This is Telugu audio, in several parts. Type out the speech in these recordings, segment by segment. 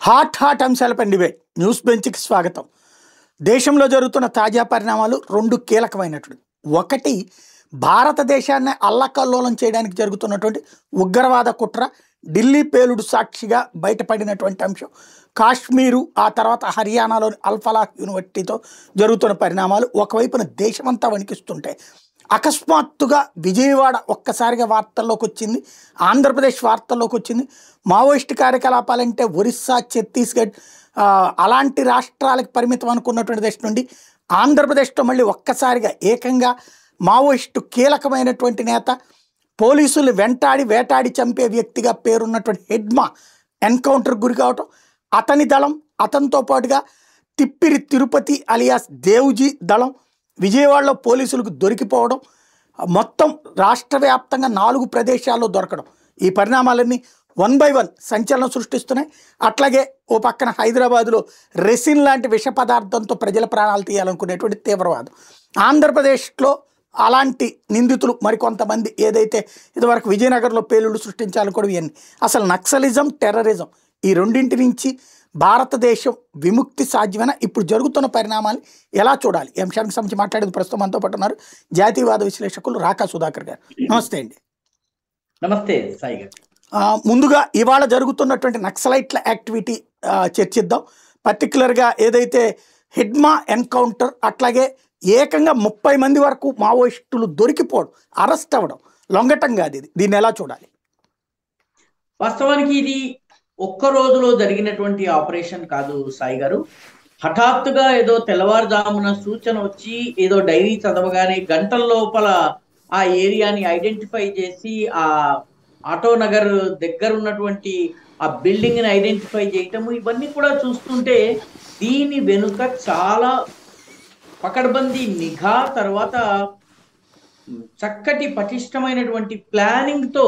హాట్ అంశాలపై డిబేట్ న్యూస్ బెంచ్కి స్వాగతం. దేశంలో జరుగుతున్న తాజా పరిణామాలు రెండు కీలకమైనటువంటి. ఒకటి, భారతదేశాన్ని అల్లకల్లోలం చేయడానికి జరుగుతున్నటువంటి ఉగ్రవాద కుట్ర, ఢిల్లీ పేలుడు సాక్షిగా బయటపడినటువంటి అంశం. కాశ్మీరు, ఆ తర్వాత హర్యానాలోని అల్ఫలాహ్ యూనివర్సిటీతో జరుగుతున్న పరిణామాలు ఒకవైపున దేశమంతా వణికిస్తుంటాయి. అకస్మాత్తుగా విజయవాడ ఒక్కసారిగా వార్తల్లోకి వచ్చింది, ఆంధ్రప్రదేశ్ వార్తల్లోకి వచ్చింది. మావోయిస్టు కార్యకలాపాలంటే ఒరిస్సా, ఛత్తీస్గఢ్ అలాంటి రాష్ట్రాలకు పరిమితం అనుకున్నటువంటి దేశం నుండి ఆంధ్రప్రదేశ్లో మళ్ళీ ఒక్కసారిగా ఏకంగా మావోయిస్టు కీలకమైనటువంటి నేత, పోలీసులు వెంటాడి వేటాడి చంపే వ్యక్తిగా పేరున్నటువంటి హెడ్మా ఎన్కౌంటర్ గురి కావటం, అతని దళం, అతనితో పాటుగా తిప్పిరి తిరుపతి అలియాస్ దేవుజీ దళం విజయవాడలో పోలీసులకు దొరికిపోవడం, మొత్తం రాష్ట్ర వ్యాప్తంగా 4 ప్రదేశాల్లో దొరకడం, ఈ పరిణామాలన్నీ 1 by 1 సంచలనం సృష్టిస్తున్నాయి. అట్లాగే ఓ పక్కన హైదరాబాదులో రెసిన్ లాంటి విష పదార్థంతో ప్రజల ప్రాణాలు తీయాలనుకునేటువంటి తీవ్రవాదం, ఆంధ్రప్రదేశ్లో అలాంటి నిందితులు మరికొంతమంది ఏదైతే ఇదివరకు విజయనగరంలో పేలుళ్ళు సృష్టించాలనుకోవడం, ఇవన్నీ అసలు నక్సలిజం, టెర్రరిజం ఈ రెండింటి నుంచి భారతదేశం విముక్తి సాధ్యమైన ఇప్పుడు జరుగుతున్న పరిణామాలు ఎలా చూడాలి? ఈ అంశానికి సంబంధించి మాట్లాడేది ప్రస్తుతం మనతో పాటు ఉన్నారు జాతీయవాద విశ్లేషకులు రాకా సుధాకర్ గారు. నమస్తే అండి. నమస్తే సాయి గారు. ముందుగా ఇవాళ జరుగుతున్నటువంటి నక్సలైట్ల యాక్టివిటీ చర్చిద్దాం. పర్టికులర్గా ఏదైతే హెడ్మా ఎన్కౌంటర్, అట్లాగే ఏకంగా 30 మంది వరకు మావోయిస్టులు దొరికిపోవడం, అరెస్ట్ అవ్వడం లొంగటం కాదు, దీన్ని ఎలా చూడాలి? వాస్తవానికి ఇది ఒక్క రోజులో జరిగినటువంటి ఆపరేషన్ కాదు సాయి గారు. హఠాత్తుగా ఏదో తెల్లవారుజామున సూచన వచ్చి ఏదో డైరీ చదవగానే గంటల లోపల ఆ ఏరియాని ఐడెంటిఫై చేసి ఆ ఆటో నగర్ దగ్గర ఉన్నటువంటి ఆ బిల్డింగ్ ని ఐడెంటిఫై చేయటము, ఇవన్నీ కూడా చూస్తుంటే దీని వెనుక చాలా పకడ్బందీ నిఘా, తర్వాత చక్కటి పటిష్టమైనటువంటి ప్లానింగ్ తో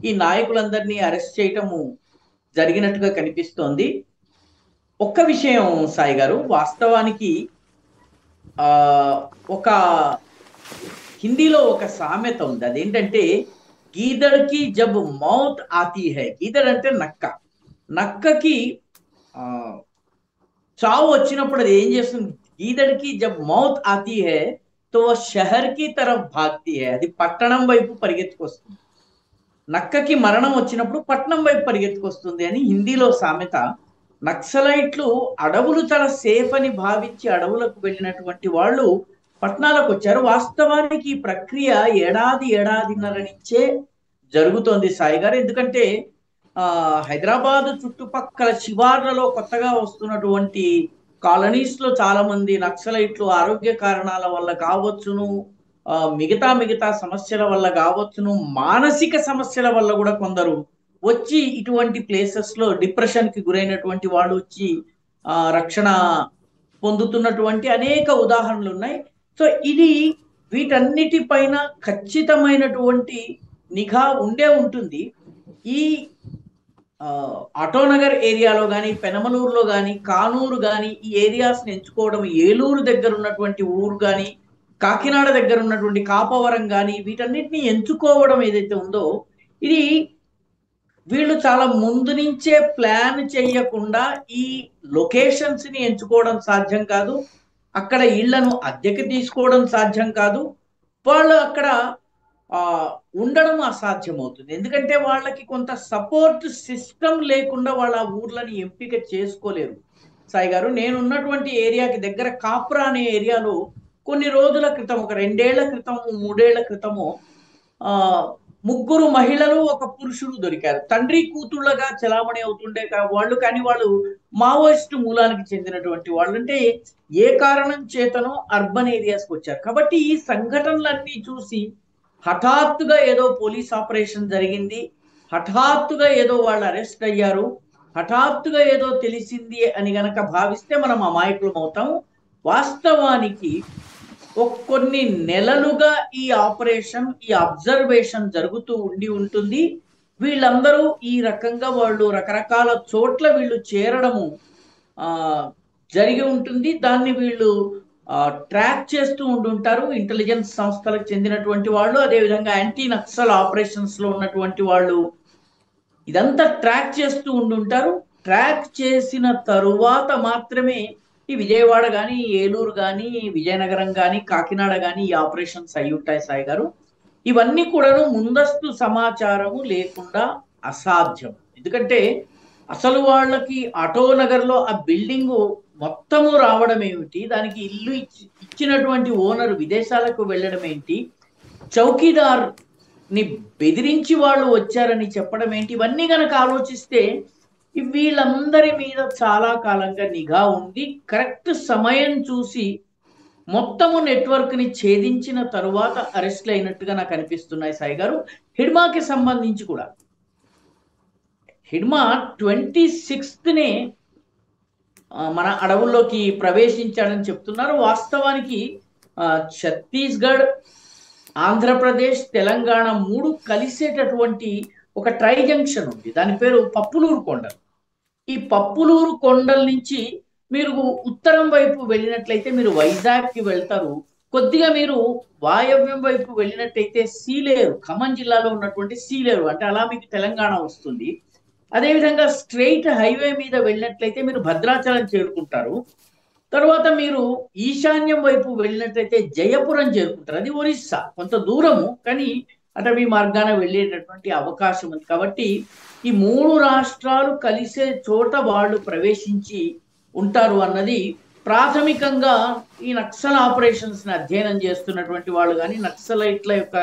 ఈ నాయకులందరినీ అరెస్ట్ చేయటము జరిగినట్టుగా కనిపిస్తోంది. ఒక్క విషయం సాయి గారు, వాస్తవానికి ఒక హిందీలో ఒక సామెత ఉంది, అదేంటంటే గీదడ్కి జబ్ మౌత్ ఆతీ హై. గీదడ్ అంటే నక్క. నక్కకి చావు వచ్చినప్పుడు అది ఏం చేస్తుంది? గీదడ్కి జబ్ మౌత్ ఆతీ హై తో షహర్ కి తరఫ్ భాగ్తీ హై. అది పట్టణం వైపు పరిగెత్తుకొస్తుంది. నక్కకి మరణం వచ్చినప్పుడు పట్నం వైపు పరిగెత్తుకొస్తుంది అని హిందీలో సామెత. నక్సలైట్లు అడవులు చాలా సేఫ్ అని భావించి అడవులకు వెళ్ళినటువంటి వాళ్ళు పట్టణాలకు వచ్చారు. వాస్తవానికి ఈ ప్రక్రియ ఏడాదిన్నర నుంచే జరుగుతోంది సాయి గారు. ఎందుకంటే హైదరాబాద్ చుట్టుపక్కల శివార్లలో కొత్తగా వస్తున్నటువంటి కాలనీస్ లో చాలా మంది నక్సలైట్లు ఆరోగ్య కారణాల వల్ల కావచ్చును, మిగతా సమస్యల వల్ల కావచ్చును, మానసిక సమస్యల వల్ల కూడా కొందరు వచ్చి ఇటువంటి ప్లేసెస్ లో డిప్రెషన్ కి గురైనటువంటి వాళ్ళు వచ్చి రక్షణ పొందుతున్నటువంటి అనేక ఉదాహరణలు ఉన్నాయి. సో ఇది వీటన్నిటిపైన ఖచ్చితమైనటువంటి నిఘా ఉండే ఉంటుంది. ఈ ఆటోనగర్ ఏరియాలో కానీ, పెనమలూరులో కానీ, కానూరు కానీ ఈ ఏరియాస్ని ఎంచుకోవడం, ఏలూరు దగ్గర ఉన్నటువంటి ఊరు కానీ, కాకినాడ దగ్గర ఉన్నటువంటి కాపవరం కానీ వీటన్నిటిని ఎంచుకోవడం ఏదైతే ఉందో, ఇది వీళ్ళు చాలా ముందు నుంచే ప్లాన్ చేయకుండా ఈ లొకేషన్స్ ని ఎంచుకోవడం సాధ్యం కాదు, అక్కడ ఇళ్లను అద్దెకి తీసుకోవడం సాధ్యం కాదు, వాళ్ళు అక్కడ ఉండడం అసాధ్యం అవుతుంది. ఎందుకంటే వాళ్ళకి కొంత సపోర్ట్ సిస్టమ్ లేకుండా వాళ్ళ ఊర్లని ఎంపిక చేసుకోలేరు సాయి గారు. నేను ఉన్నటువంటి ఏరియాకి దగ్గర కాప్రా అనే ఏరియాలో కొన్ని రోజుల క్రితం, ఒక 2 ఏళ్ల క్రితము 3 ఏళ్ల క్రితము 3 మహిళలు 1 పురుషుడు దొరికారు. తండ్రి కూతుళ్ళగా చలామణి అవుతుండే వాళ్ళు, కానీ వాళ్ళు మావోయిస్టు మూలానికి చెందినటువంటి వాళ్ళు. అంటే ఏ కారణం చేతనో అర్బన్ ఏరియాస్కి వచ్చారు. కాబట్టి ఈ సంఘటనలన్నీ చూసి హఠాత్తుగా ఏదో పోలీస్ ఆపరేషన్ జరిగింది, హఠాత్తుగా ఏదో వాళ్ళు అరెస్ట్ అయ్యారు, హఠాత్తుగా ఏదో తెలిసింది అని గనక భావిస్తే మనం అమాయకులం అవుతాము. వాస్తవానికి కొన్ని నెలలుగా ఈ ఆపరేషన్, ఈ అబ్జర్వేషన్ జరుగుతూ ఉంటుంది. వీళ్ళందరూ ఈ రకంగా వాళ్ళు రకరకాల చోట్ల వీళ్ళు చేరడము జరిగి ఉంటుంది. దాన్ని వీళ్ళు ట్రాక్ చేస్తూ ఉంటుంటారు. ఇంటెలిజెన్స్ సంస్థలకు చెందినటువంటి వాళ్ళు, అదేవిధంగా యాంటీ నక్సల్ ఆపరేషన్స్ లో ఉన్నటువంటి వాళ్ళు ఇదంతా ట్రాక్ చేస్తూ ఉంటుంటారు. ట్రాక్ చేసిన తరువాత మాత్రమే ఈ విజయవాడ కానీ, ఏలూరు కానీ, విజయనగరం కానీ, కాకినాడ కానీ ఈ ఆపరేషన్స్ అయి ఉంటాయి సాయి గారు. ఇవన్నీ కూడాను ముందస్తు సమాచారము లేకుండా అసాధ్యం. ఎందుకంటే అసలు వాళ్ళకి ఆటో నగర్లో ఆ బిల్డింగ్ మొత్తము రావడం ఏమిటి, దానికి ఇల్లు ఇచ్చినటువంటి ఓనర్ విదేశాలకు వెళ్ళడం ఏంటి, చౌకీదార్ ని బెదిరించి వాళ్ళు వచ్చారని చెప్పడం ఏంటి, ఇవన్నీ కనుక ఆలోచిస్తే వీళ్ళందరి మీద చాలా కాలంగా నిఘా ఉంది. కరెక్ట్ సమయం చూసి మొత్తము నెట్వర్క్ ని ఛేదించిన తరువాత అరెస్ట్లు అయినట్టుగా నాకు అనిపిస్తున్నాయి సాయి గారు. హిడ్మాకి సంబంధించి కూడా హిడ్మా 26నే మన అడవుల్లోకి ప్రవేశించాడని చెప్తున్నారు. వాస్తవానికి ఛత్తీస్గఢ్, ఆంధ్రప్రదేశ్, తెలంగాణ 3 కలిసేటటువంటి ఒక ట్రై జంక్షన్ ఉంది. దాని పేరు పప్పులూరు కొండలు. ఈ పప్పులూరు కొండల నుంచి మీరు ఉత్తరం వైపు వెళ్ళినట్లయితే మీరు వైజాగ్కి వెళ్తారు. కొద్దిగా మీరు వాయవ్యం వైపు వెళ్ళినట్టయితే సీలేరు, ఖమ్మం జిల్లాలో ఉన్నటువంటి సీలేరు, అంటే అలా మీకు తెలంగాణ వస్తుంది. అదేవిధంగా స్ట్రెయిట్ హైవే మీద వెళ్ళినట్లయితే మీరు భద్రాచలం చేరుకుంటారు. తర్వాత మీరు ఈశాన్యం వైపు వెళ్ళినట్లయితే జయపురం చేరుకుంటారు. అది ఒరిస్సా, కొంత దూరము, కానీ అటవీ మార్గాన వెళ్ళేటటువంటి అవకాశం ఉంది. కాబట్టి ఈ 3 రాష్ట్రాలు కలిసే చోట వాళ్ళు ప్రవేశించి ఉంటారు అన్నది ప్రాథమికంగా ఈ నక్సల్ ఆపరేషన్స్ ని అధ్యయనం చేస్తున్నటువంటి వాళ్ళు కానీ, నక్సలైట్ల యొక్క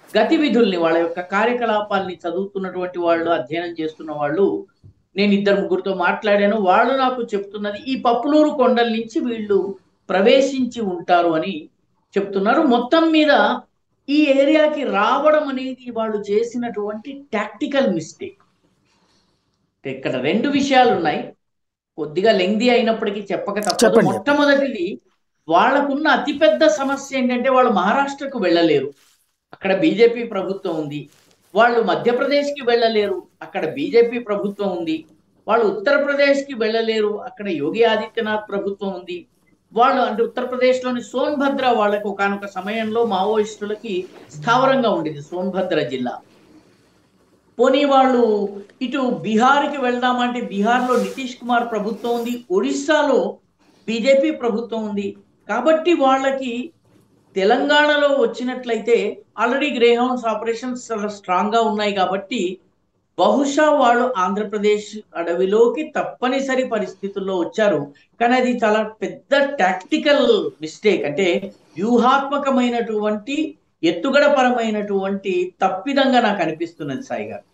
గతివిధుల్ని, వాళ్ళ యొక్క కార్యకలాపాలని చదువుతున్నటువంటి వాళ్ళు, అధ్యయనం చేస్తున్న వాళ్ళు, నేను 2-3 మాట్లాడాను. వాళ్ళు నాకు చెప్తున్నది ఈ పప్పులూరు కొండల నుంచి వీళ్ళు ప్రవేశించి ఉంటారు అని చెప్తున్నారు. మొత్తం మీద ఈ ఏరియాకి రావడం అనేది వాళ్ళు చేసినటువంటి టాక్టికల్ మిస్టేక్. ఇక్కడ 2 విషయాలు ఉన్నాయి, కొద్దిగా లెంగ్దీ అయినప్పటికీ చెప్పక తప్పదు. మొట్టమొదటిది, వాళ్ళకున్న అతిపెద్ద సమస్య ఏంటంటే వాళ్ళు మహారాష్ట్రకు వెళ్ళలేరు, అక్కడ బీజేపీ ప్రభుత్వం ఉంది. వాళ్ళు మధ్యప్రదేశ్కి వెళ్ళలేరు, అక్కడ బీజేపీ ప్రభుత్వం ఉంది. వాళ్ళు ఉత్తరప్రదేశ్కి వెళ్ళలేరు, అక్కడ యోగి ఆదిత్యనాథ్ ప్రభుత్వం ఉంది. వాళ్ళు అంటే ఉత్తరప్రదేశ్లోని సోన్భద్ర వాళ్ళకి ఒకానొక సమయంలో మావోయిస్టులకి స్థావరంగా ఉండేది, సోన్భద్ర జిల్లా. పోనీ వాళ్ళు ఇటు బీహార్కి వెళ్దామంటే బీహార్లో నితీష్ కుమార్ ప్రభుత్వం ఉంది, ఒడిస్సాలో బీజేపీ ప్రభుత్వం ఉంది. కాబట్టి వాళ్ళకి తెలంగాణలో వచ్చినట్లయితే ఆల్రెడీ గ్రేహౌండ్స్ ఆపరేషన్స్ చాలా స్ట్రాంగ్ గా ఉన్నాయి. కాబట్టి బహుశా వాళ్ళు ఆంధ్రప్రదేశ్ అడవిలోకి తప్పనిసరి పరిస్థితుల్లో వచ్చారు. కానీ అది చాలా పెద్ద టాక్టికల్ మిస్టేక్, అంటే వ్యూహాత్మకమైనటువంటి ఎత్తుగడ పరమైనటువంటి తప్పిదంగా నాకు అనిపిస్తున్నది సాయి గారు.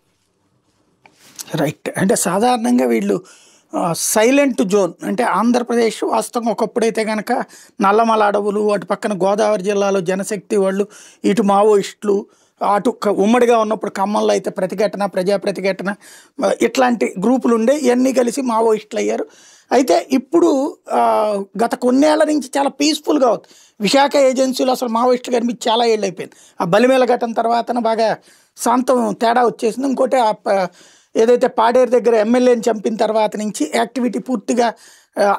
రైట్. అంటే సాధారణంగా వీళ్ళు సైలెంట్ జోన్, అంటే ఆంధ్రప్రదేశ్ వాస్తవంగా ఒకప్పుడైతే కనుక నల్లమల అడవులు, అటు పక్కన గోదావరి జిల్లాలో జనశక్తి వాళ్ళు, ఇటు మావోయిస్టులు, అటు ఉమ్మడిగా ఉన్నప్పుడు ఖమ్మంలో అయితే ప్రతిఘటన, ప్రజా ప్రతిఘటన, ఇట్లాంటి గ్రూపులు ఉండే, ఇవన్నీ కలిసి మావోయిస్టులు అయ్యారు. అయితే ఇప్పుడు గత కొన్నేళ్ల నుంచి చాలా పీస్ఫుల్గా అవుతుంది. విశాఖ ఏజెన్సీలో అసలు మావోయిస్టులు కనిపించి చాలా ఏళ్ళు అయిపోయింది. ఆ బలిమేల ఘటన తర్వాత బాగా శాంతం తేడా వచ్చేసింది. ఇంకోటి ఏదైతే పాడేరు దగ్గర ఎమ్మెల్యేని చంపిన తర్వాత నుంచి యాక్టివిటీ పూర్తిగా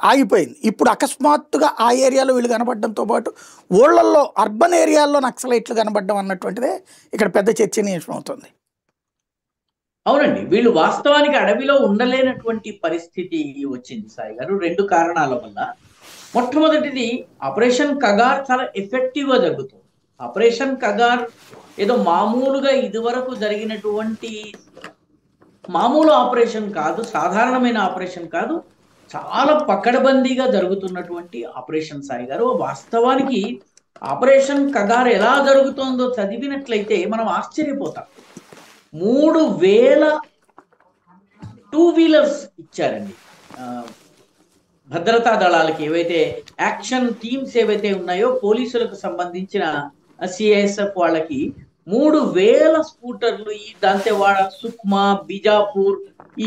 ఆగిపోయింది. ఇప్పుడు అకస్మాత్తుగా ఆ ఏరియాలో వీళ్ళు కనబడడంతో పాటు ఊళ్ళల్లో, అర్బన్ ఏరియాల్లో నక్సలైట్లు కనబడడం అన్నటువంటిదే ఇక్కడ పెద్ద చర్చనీయాంశం అవుతుంది. అవునండి, వీళ్ళు వాస్తవానికి అడవిలో ఉండలేనటువంటి పరిస్థితి వచ్చింది సాయి గారు, 2 కారణాల వల్ల. మొట్టమొదటిది, ఆపరేషన్ కగార్ చాలా ఎఫెక్టివ్ గా జరుగుతుంది. ఆపరేషన్ కగార్ ఏదో మామూలుగా ఇదివరకు జరిగినటువంటి మామూలు ఆపరేషన్ కాదు, సాధారణమైన ఆపరేషన్ కాదు, చాలా పకడ్బందీగా జరుగుతున్నటువంటి ఆపరేషన్ సాయి గారు. వాస్తవానికి ఆపరేషన్ కగార్ ఎలా జరుగుతోందో చదివినట్లయితే మనం ఆశ్చర్యపోతాం. 3000 2 వీలర్స్ ఇచ్చారండి భద్రతా దళాలకి, ఏవైతే యాక్షన్ టీమ్స్ ఏవైతే ఉన్నాయో పోలీసులకు సంబంధించిన సిఐఎస్ఎఫ్ వాళ్ళకి 3000 స్కూటర్లు ఈ దంతెవాడ, సుక్మా, బిజాపూర్,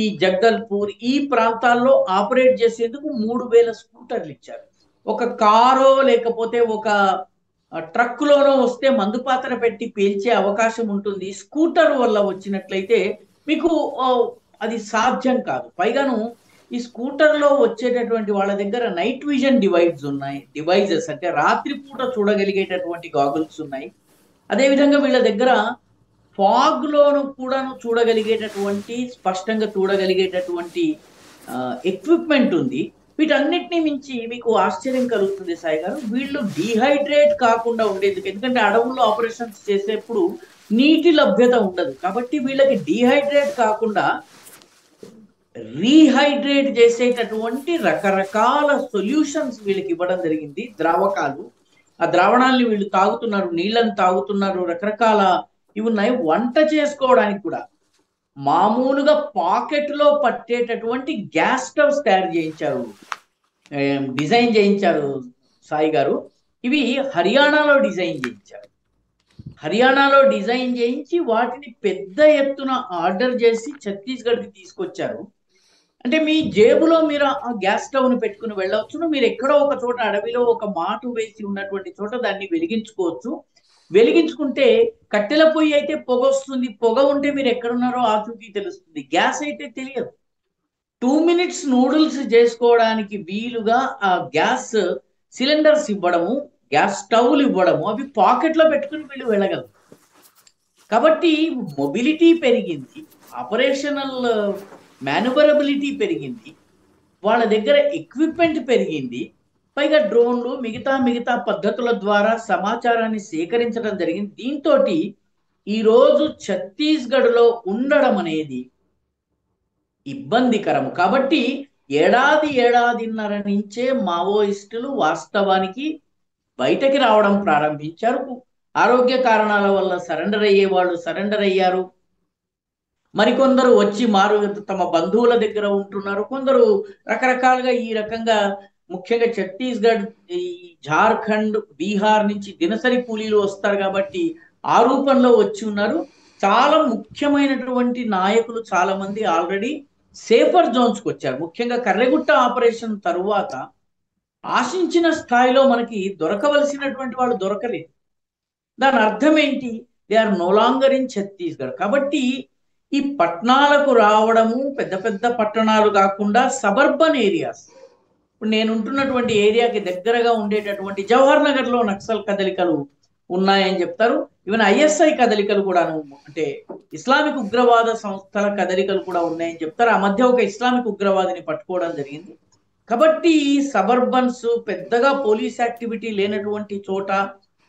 ఈ జగదల్పూర్ ఈ ప్రాంతాల్లో ఆపరేట్ చేసేందుకు 3000 స్కూటర్లు ఇచ్చారు. ఒక కారో లేకపోతే ఒక ట్రక్కులోనో వస్తే మందు పాత్ర పెట్టి పేల్చే అవకాశం ఉంటుంది. స్కూటర్ వల్ల వచ్చినట్లయితే మీకు అది సాధ్యం కాదు. పైగాను ఈ స్కూటర్లో వచ్చేటటువంటి వాళ్ళ దగ్గర నైట్ విజన్ డివైజెస్ అంటే రాత్రిపూట చూడగలిగేటటువంటి గాగుల్స్ ఉన్నాయి. అదేవిధంగా వీళ్ళ దగ్గర ఫాగ్ లోను కూడా చూడగలిగేటటువంటి, స్పష్టంగా చూడగలిగేటటువంటి ఎక్విప్మెంట్ ఉంది. వీటన్నిటిని మించి మీకు ఆశ్చర్యం కలుగుతుంది సాయి గారు, వీళ్ళు డీహైడ్రేట్ కాకుండా ఉండేందుకు, ఎందుకంటే అడవుల్లో ఆపరేషన్స్ చేసేప్పుడు నీటి లభ్యత ఉండదు, కాబట్టి వీళ్ళకి డీహైడ్రేట్ కాకుండా రీహైడ్రేట్ చేసేటటువంటి రకరకాల సొల్యూషన్స్ వీళ్ళకి ఇవ్వడం జరిగింది, ద్రావకాలు. ఆ ద్రావణాలని వీళ్ళు తాగుతున్నారు, నీళ్ళని తాగుతున్నారు, రకరకాల ఇవి ఉన్నాయి. వంట చేసుకోవడానికి కూడా మామూలుగా పాకెట్ లో పట్టేటటువంటి గ్యాస్ స్టవ్స్ తయారు చేయించారు, డిజైన్ చేయించారు సాయి గారు. ఇవి హర్యానాలో డిజైన్ చేయించారు. హర్యానాలో డిజైన్ చేయించి వాటిని పెద్ద ఎత్తున ఆర్డర్ చేసి ఛత్తీస్గఢ్కి తీసుకొచ్చారు. అంటే మీ జేబులో మీరు ఆ గ్యాస్ స్టవ్ ను పెట్టుకుని వెళ్ళవచ్చును. మీరు ఎక్కడో ఒక చోట అడవిలో ఒక మాటు వేసి ఉన్నటువంటి చోట దాన్ని వెలిగించుకోవచ్చు. వెలిగించుకుంటే కట్టెల పొయ్యి అయితే పొగ వస్తుంది, పొగ ఉంటే మీరు ఎక్కడున్నారో ఆచూకీ తెలుస్తుంది. గ్యాస్ అయితే తెలియదు. 2 minutes నూడిల్స్ చేసుకోవడానికి వీలుగా ఆ గ్యాస్ సిలిండర్స్ ఇవ్వడము, గ్యాస్ స్టవ్లు ఇవ్వడము, అవి పాకెట్లో పెట్టుకుని వీళ్ళు వెళ్ళగలరు. కాబట్టి మొబిలిటీ పెరిగింది, ఆపరేషనల్ మేనువరబిలిటీ పెరిగింది, వాళ్ళ దగ్గర ఎక్విప్మెంట్ పెరిగింది, పైగా డ్రోన్లు మిగతా పద్ధతుల ద్వారా సమాచారాన్ని సేకరించడం జరిగింది. దీంతో ఈరోజు ఛత్తీస్గఢ్లో ఉండడం అనేది ఇబ్బందికరం. కాబట్టి ఏడాదిన్నర నుంచే మావోయిస్టులు వాస్తవానికి బయటకి రావడం ప్రారంభించారు. ఆరోగ్య కారణాల వల్ల సరెండర్ అయ్యే వాళ్ళు సరెండర్ అయ్యారు. మరికొందరు వచ్చి తమ బంధువుల దగ్గర ఉంటున్నారు. కొందరు రకరకాలుగా ఈ రకంగా, ముఖ్యంగా ఛత్తీస్గఢ్, ఈ జార్ఖండ్, బీహార్ నుంచి దినసరి కూలీలు వస్తారు కాబట్టి ఆ రూపంలో వచ్చి ఉన్నారు. చాలా ముఖ్యమైనటువంటి నాయకులు చాలా మంది ఆల్రెడీ సేఫర్ జోన్స్కి వచ్చారు. ముఖ్యంగా కర్రెగుట్ట ఆపరేషన్ తరువాత ఆశించిన స్థాయిలో మనకి దొరకవలసినటువంటి వాళ్ళు దొరకలేదు. దాని అర్థం ఏంటి? They are no longer in Chhattisgarh. కాబట్టి ఈ పట్టణాలకు రావడము, పెద్ద పెద్ద పట్టణాలు కాకుండా సబర్బన్ ఏరియాస్, ఇప్పుడు నేను ఉంటున్నటువంటి ఏరియాకి దగ్గరగా ఉండేటటువంటి జవహర్ నగర్లో నక్సల్ కదలికలు ఉన్నాయని చెప్తారు. ఈవెన్ ఐఎస్ఐ కదలికలు కూడాను, అంటే ఇస్లామిక్ ఉగ్రవాద సంస్థల కదలికలు కూడా ఉన్నాయని చెప్తారు. ఆ మధ్య ఒక ఇస్లామిక్ ఉగ్రవాదిని పట్టుకోవడం జరిగింది. కాబట్టి సబర్బన్స్, పెద్దగా పోలీస్ యాక్టివిటీ లేనటువంటి చోట,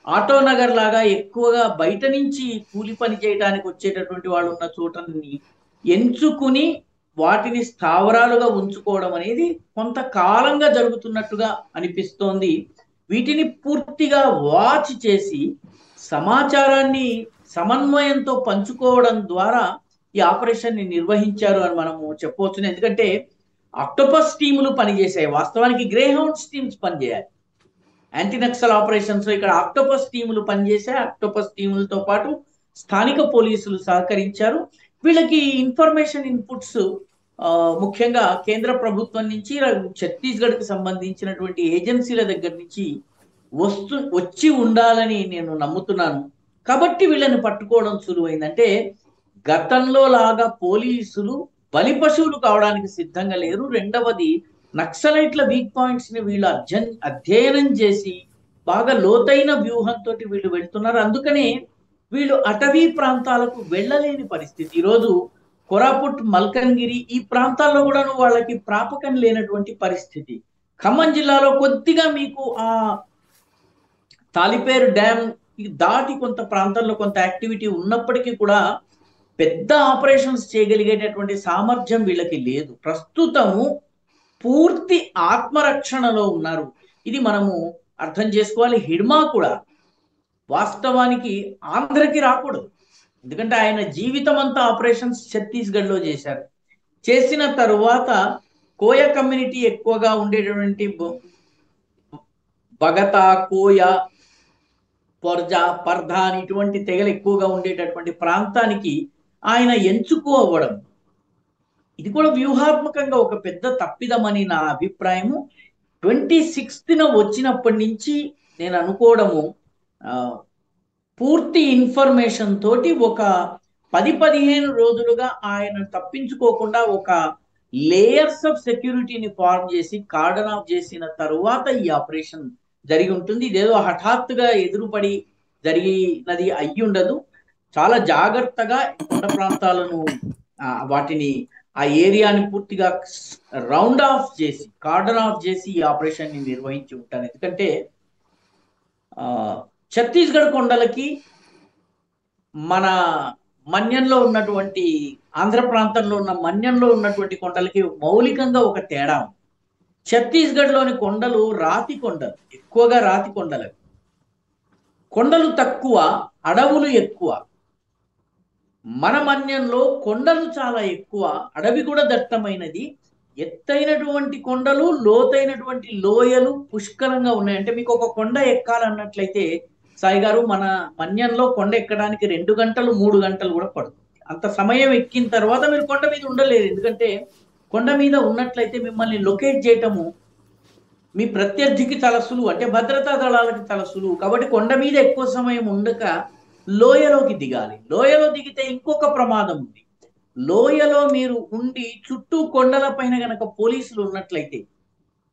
ఆటో నగర్ లాగా ఎక్కువగా బయట నుంచి కూలి పని చేయడానికి వచ్చేటటువంటి వాళ్ళు ఉన్న చోటని ఎంచుకుని వాటిని స్థావరాలుగా ఉంచుకోవడం అనేది కొంతకాలంగా జరుగుతున్నట్టుగా అనిపిస్తోంది. వీటిని పూర్తిగా వాచ్ చేసి సమాచారాన్ని సమన్వయంతో పంచుకోవడం ద్వారా ఈ ఆపరేషన్ ని నిర్వహించారు అని మనము చెప్పవచ్చు. ఎందుకంటే ఆక్టోపస్ టీములు పనిచేసాయి, వాస్తవానికి గ్రే హౌండ్స్ టీమ్స్ పనిచేయాలి. యాంటీ నక్సల్ ఆపరేషన్స్ ఇక్కడ ఆక్టోపస్ టీములు పనిచేసాయి. ఆక్టోపస్ టీములతో పాటు స్థానిక పోలీసులు సహకరించారు. వీళ్ళకి ఇన్ఫర్మేషన్ ఇన్పుట్స్ ముఖ్యంగా కేంద్ర ప్రభుత్వం నుంచి, ఛత్తీస్గఢ్కి సంబంధించినటువంటి ఏజెన్సీల దగ్గర నుంచి వచ్చి ఉండాలని నేను నమ్ముతున్నాను. కాబట్టి వీళ్ళని పట్టుకోవడం సులువైంది. అంటే గతంలో లాగా పోలీసులు బలి పశువులు కావడానికి సిద్ధంగా లేరు. రెండవది, నక్సలైట్ల వీక్ పాయింట్స్ ని వీళ్ళు అధ్యయనం చేసి బాగా లోతైన వ్యూహంతో వీళ్ళు వెళ్తున్నారు. అందుకనే వీళ్ళు అటవీ ప్రాంతాలకు వెళ్ళలేని పరిస్థితి. ఈరోజు కోరాపుట్, మల్కన్గిరి ఈ ప్రాంతాల్లో కూడా వాళ్ళకి ప్రాపకం లేనటువంటి పరిస్థితి. ఖమ్మం జిల్లాలో కొద్దిగా మీకు ఆ తాలిపేరు డ్యామ్ దాటి కొంత ప్రాంతాల్లో కొంత యాక్టివిటీ ఉన్నప్పటికీ కూడా పెద్ద ఆపరేషన్స్ చేయగలిగేటటువంటి సామర్థ్యం వీళ్ళకి లేదు. ప్రస్తుతము పూర్తి ఆత్మరక్షణలో ఉన్నారు. ఇది మనము అర్థం చేసుకోవాలి. హిడ్మా కూడా వాస్తవానికి ఆంధ్రకి రాకూడదు, ఎందుకంటే ఆయన జీవితం అంతా ఆపరేషన్స్ ఛత్తీస్గఢ్లో చేశారు. చేసిన తరువాత కోయ కమ్యూనిటీ ఎక్కువగా ఉండేటటువంటి బగతా, కోయ, పొర్జా, పర్ధాన్ ఇటువంటి తెగలు ఎక్కువగా ఉండేటటువంటి ప్రాంతానికి ఆయన ఎంచుకోవడం, ఇది కూడా వ్యూహాత్మకంగా ఒక పెద్ద తప్పిదమని నా అభిప్రాయము. 26న వచ్చినప్పటి నుంచి నేను అనుకోవడము, పూర్తి ఇన్ఫర్మేషన్ తోటి ఒక 10-15 రోజులుగా ఆయన తప్పించుకోకుండా ఒక లేయర్స్ ఆఫ్ సెక్యూరిటీని ఫార్మ్ చేసి కార్డన్ ఆఫ్ చేసిన తరువాత ఈ ఆపరేషన్ జరిగి ఉంటుంది. ఇదేదో హఠాత్తుగా ఎదురుపడి జరిగినది అయ్యి ఉండదు. చాలా జాగ్రత్తగా కొండ ప్రాంతాలను వాటిని ఆ ఏరియాని పూర్తిగా రౌండ్ ఆఫ్ చేసి, కార్డన్ ఆఫ్ చేసి ఈ ఆపరేషన్ ని నిర్వహించి ఉంటారు. ఎందుకంటే ఆ ఛత్తీస్గఢ్ కొండలకి మన మన్యంలో ఉన్నటువంటి, ఆంధ్ర ప్రాంతంలో ఉన్న మన్యంలో ఉన్నటువంటి కొండలకి మౌలికంగా ఒక తేడా ఉంది. ఛత్తీస్గఢ్ లోని కొండలు రాతి కొండలు, ఎక్కువగా రాతి కొండలు. కొండలు తక్కువ, అడవులు ఎక్కువ. మన మన్యంలో కొండలు చాలా ఎక్కువ, అడవి కూడా దట్టమైనది. ఎత్తైనటువంటి కొండలు, లోతైనటువంటి లోయలు పుష్కలంగా ఉన్నాయి. అంటే మీకు ఒక కొండ ఎక్కాలన్నట్లయితే సాయి గారు, మన మన్యంలో కొండ ఎక్కడానికి 2 గంటలు 3 గంటలు కూడా పడుతుంది. అంత సమయం ఎక్కిన తర్వాత మీరు కొండ మీద ఉండలేరు. ఎందుకంటే కొండ మీద ఉన్నట్లయితే మిమ్మల్ని లొకేట్ చేయటము మీ ప్రత్యర్థికి చాలా సులువు, అంటే భద్రతా దళాలకి చాలా సులువు. కాబట్టి కొండ మీద ఎక్కువ సమయం ఉండక లోయలోకి దిగాలి. లోయలో దిగితే ఇంకొక ప్రమాదం ఉంది. లోయలో మీరు ఉండి చుట్టూ కొండల పైన గనక పోలీసులు ఉన్నట్లయితే,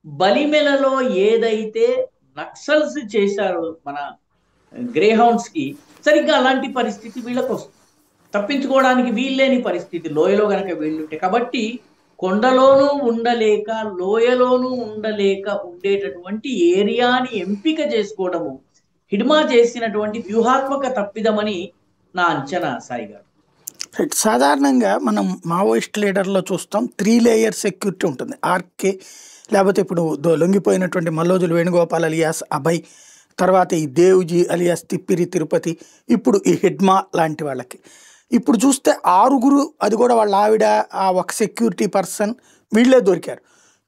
బలిమెలలో ఏదైతే నక్సల్స్ చేశారో మన గ్రేహౌండ్స్ కి, సరిగ్గా అలాంటి పరిస్థితి వీళ్ళకు వస్తుంది. తప్పించుకోవడానికి వీల్లేని పరిస్థితి లోయలో గనక వీళ్ళుంటే. కాబట్టి కొండలోనూ ఉండలేక, లోయలోనూ ఉండలేక ఉండేటటువంటి ఏరియాని ఎంపిక చేసుకోవడము హిడ్మా చేసినటువంటి వ్యూహాత్మక తప్పిదమని నా అంచనా సాయి గారు. రైట్. సాధారణంగా మనం మావోయిస్ట్ లీడర్లో చూస్తాం 3 లేయర్ సెక్యూరిటీ ఉంటుంది. ఆర్కే, లేకపోతే ఇప్పుడు లొంగిపోయినటువంటి మల్లోజులు వేణుగోపాల్ అలియాస్ అభయ్, తర్వాత ఈ దేవుజీ అలియాస్ తిప్పిరి తిరుపతి, ఇప్పుడు ఈ హిడ్మా లాంటి వాళ్ళకి. ఇప్పుడు చూస్తే 6గురు, అది కూడా వాళ్ళ ఆవిడ, ఆ ఒక సెక్యూరిటీ పర్సన్, వీళ్ళే దొరికారు.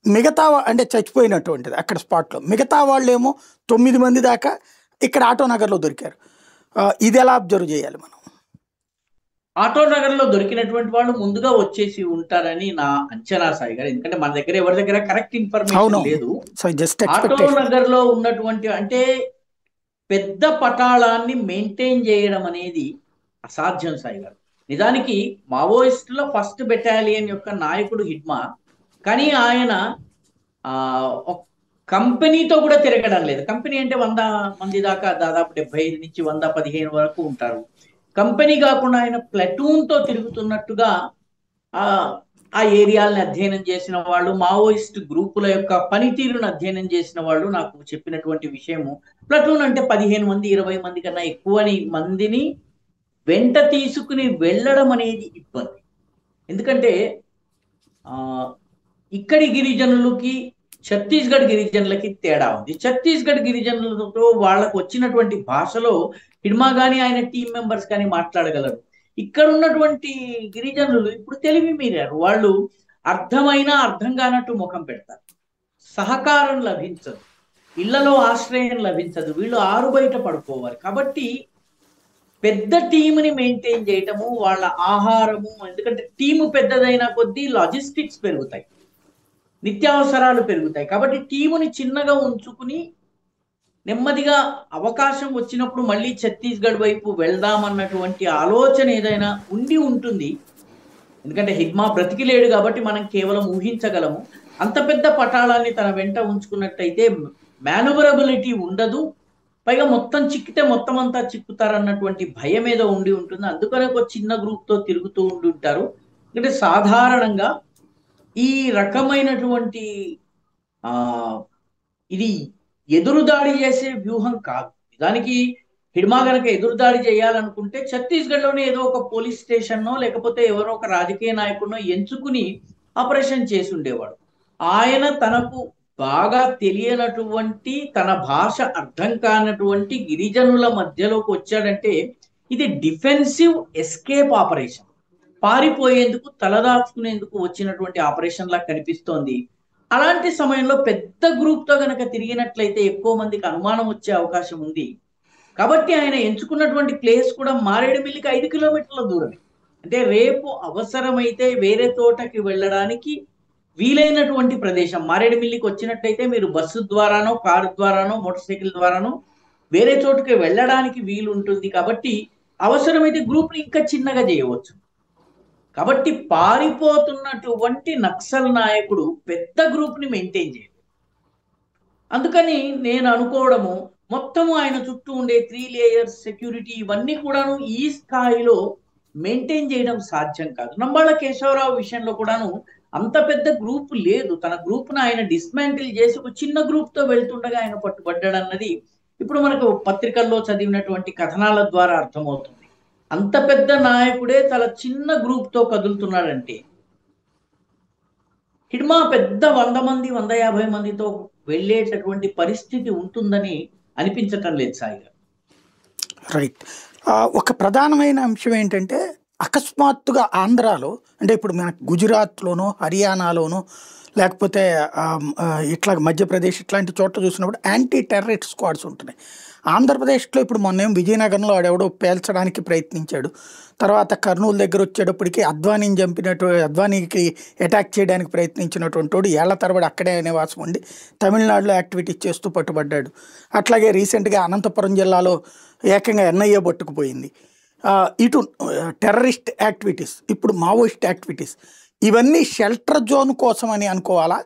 మిగతా అంటే చచ్చిపోయినటువంటిది అక్కడ స్పాట్లో. మిగతా వాళ్ళేమో 9 మంది దాకా ఇక్కడ ఆటో నగర్లో దొరికారు. ఇది ఎలా అబ్జర్వ్ చేయాలి మనం? ఆటో నగర్ లో దొరికినటువంటి వాళ్ళు ముందుగా వచ్చేసి ఉంటారని నా అంచనా సాయి గారు. ఎందుకంటే మన దగ్గర ఎవరి దగ్గర కరెక్ట్ ఇన్ఫర్మేషన్ లేదు. ఆటో నగర్ లో ఉన్నటువంటి, అంటే పెద్ద పటాళాన్ని మెయింటైన్ చేయడం అనేది అసాధ్యం సాయి గారు. నిజానికి మావోయిస్టుల 1st బెటాలియన్ యొక్క నాయకుడు హిడ్మా, కానీ ఆయన ఆ కంపెనీతో కూడా తిరగడం లేదు. కంపెనీ అంటే 100 మంది దాకా, దాదాపు 75 నుంచి 115 వరకు ఉంటారు. కంపెనీ కాకుండా ఆయన ప్లటూన్ తో తిరుగుతున్నట్టుగా ఆ ఆ ఏరియాలను అధ్యయనం చేసిన వాళ్ళు, మావోయిస్ట్ గ్రూపుల యొక్క పనితీరును అధ్యయనం చేసిన వాళ్ళు నాకు చెప్పినటువంటి విషయము, ప్లటూన్ అంటే 15 మంది 20 మంది కన్నా ఎక్కువని మందిని వెంట తీసుకుని వెళ్ళడం అనేది ఇబ్బంది. ఎందుకంటే ఆ ఇక్కడి గిరిజనులకి ఛత్తీస్గఢ్ గిరిజనులకి తేడా ఉంది. ఛత్తీస్గఢ్ గిరిజనులతో వాళ్ళకు వచ్చినటువంటి భాషలో హిడ్మా కానీ ఆయన టీం మెంబర్స్ కానీ మాట్లాడగలరు. ఇక్కడ ఉన్నటువంటి గిరిజనులు ఇప్పుడు తెలివి మీరారు. వాళ్ళు అర్థమైనా అర్థం కానట్టు ముఖం పెడతారు. సహకారం లభించదు, ఇళ్లలో ఆశ్రయం లభించదు, వీళ్ళు ఆరు బయట పడుకోవాలి. కాబట్టి పెద్ద టీంని మెయింటైన్ చేయటము, వాళ్ళ ఆహారము, ఎందుకంటే టీము పెద్దదైన కొద్దీ లాజిస్టిక్స్ పెరుగుతాయి, నిత్యావసరాలు పెరుగుతాయి. కాబట్టి టీముని చిన్నగా ఉంచుకుని నెమ్మదిగా అవకాశం వచ్చినప్పుడు మళ్ళీ ఛత్తీస్గఢ్ వైపు వెళ్దామన్నటువంటి ఆలోచన ఏదైనా ఉండి ఉంటుంది. ఎందుకంటే హిడ్మా బ్రతికిలేడు కాబట్టి మనం కేవలం ఊహించగలము. అంత పెద్ద పటాళాన్ని తన వెంట ఉంచుకున్నట్టయితే మేనువరబిలిటీ ఉండదు. పైగా మొత్తం చిక్కితే మొత్తం అంతా చిక్కుతారన్నటువంటి భయం ఏదో ఉండి ఉంటుంది. అందుకనే ఒక చిన్న గ్రూప్తో తిరుగుతూ ఉండి ఉంటారు. ఎందుకంటే సాధారణంగా ఈ రకమైనటువంటి ఇది ఎదురుదాడి చేసే వ్యూహం కాదు. దానికి హిడ్మా గనక ఎదురుదాడి చేయాలనుకుంటే ఛత్తీస్గఢ్లోనే ఏదో ఒక పోలీస్ స్టేషన్నో లేకపోతే ఎవరో ఒక రాజకీయ నాయకుడినో ఎంచుకుని ఆపరేషన్ చేసి ఉండేవాడు. ఆయన తనకు బాగా తెలియనటువంటి, తన భాష అర్థం కానటువంటి గిరిజనుల మధ్యలోకి వచ్చాడంటే ఇది డిఫెన్సివ్ ఎస్కేప్ ఆపరేషన్, పారిపోయేందుకు తలదాచుకునేందుకు వచ్చినటువంటి ఆపరేషన్ లా కనిపిస్తోంది. అలాంటి సమయంలో పెద్ద గ్రూప్ తో గనక తిరిగినట్లయితే ఎక్కువ మందికి అనుమానం వచ్చే అవకాశం ఉంది. కాబట్టి ఆయన ఎంచుకున్నటువంటి ప్లేస్ కూడా మారేడుమిల్లికి 5 కిలోమీటర్ల దూరమే. అంటే రేపు అవసరమైతే వేరే తోటకి వెళ్ళడానికి వీలైనటువంటి ప్రదేశం. మారేడుమిల్లికి వచ్చినట్లయితే మీరు బస్సు ద్వారానో, కారు ద్వారానో, మోటార్ సైకిల్ ద్వారానో వేరే చోటుకి వెళ్ళడానికి వీలు ఉంటుంది. కాబట్టి అవసరమైతే గ్రూప్ని ఇంకా చిన్నగా చేయవచ్చు. కాబట్టి పారిపోతున్నటువంటి నక్సల్ నాయకుడు పెద్ద గ్రూప్ ని మెయింటైన్ చేయలేదు. అందుకని నేను అనుకోవడము, మొత్తము ఆయన చుట్టూ ఉండే 3 లేయర్స్ సెక్యూరిటీ ఇవన్నీ కూడాను ఈ స్థాయిలో మెయింటైన్ చేయడం సాధ్యం కాదు. నంబాళ్ళ కేశవరావు విషయంలో కూడాను అంత పెద్ద గ్రూప్ లేదు. తన గ్రూప్ను ఆయన డిస్మాంటిల్ చేసి ఒక చిన్న గ్రూప్తో వెళ్తుండగా ఆయన పట్టుబడ్డాడన్నది ఇప్పుడు మనకు పత్రికల్లో చదివినటువంటి కథనాల ద్వారా అర్థమవుతుంది. అంత పెద్ద నాయకుడే చాలా చిన్న గ్రూప్తో కదులుతున్నాడంటే హిడ్మా పెద్ద 100 మంది 150 మందితో వెళ్ళేటటువంటి పరిస్థితి ఉంటుందని అనిపించటం లేదు సాయి గారు. రైట్. ఒక ప్రధానమైన అంశం ఏంటంటే అకస్మాత్తుగా ఆంధ్రాలో అంటే ఇప్పుడు మనకు గుజరాత్లోనో హర్యానాలోనో లేకపోతే ఇట్లా మధ్యప్రదేశ్ ఇట్లాంటి చోట్ల చూసినప్పుడు యాంటీ టెర్రరిస్ట్ స్క్వాడ్స్ ఉంటున్నాయి. ఆంధ్రప్రదేశ్లో ఇప్పుడు మొన్నేం విజయనగరంలో వాడెవడో పేల్చడానికి ప్రయత్నించాడు. తర్వాత కర్నూలు దగ్గర వచ్చేటప్పటికి అద్వానీని చంపినట్టు అద్వానీకి అటాక్ చేయడానికి ప్రయత్నించినటువంటి వాడు ఏళ్ల తరబడి అక్కడే నివాసం ఉండి తమిళనాడులో యాక్టివిటీస్ చేస్తూ పట్టుబడ్డాడు. అట్లాగే రీసెంట్గా అనంతపురం జిల్లాలో ఏకంగా ఎన్ఐఏ పట్టుకుపోయింది. ఇటు టెర్రరిస్ట్ యాక్టివిటీస్, ఇప్పుడు మావోయిస్ట్ యాక్టివిటీస్, ఇవన్నీ షెల్టర్ జోన్ కోసం అని అనుకోవాలా,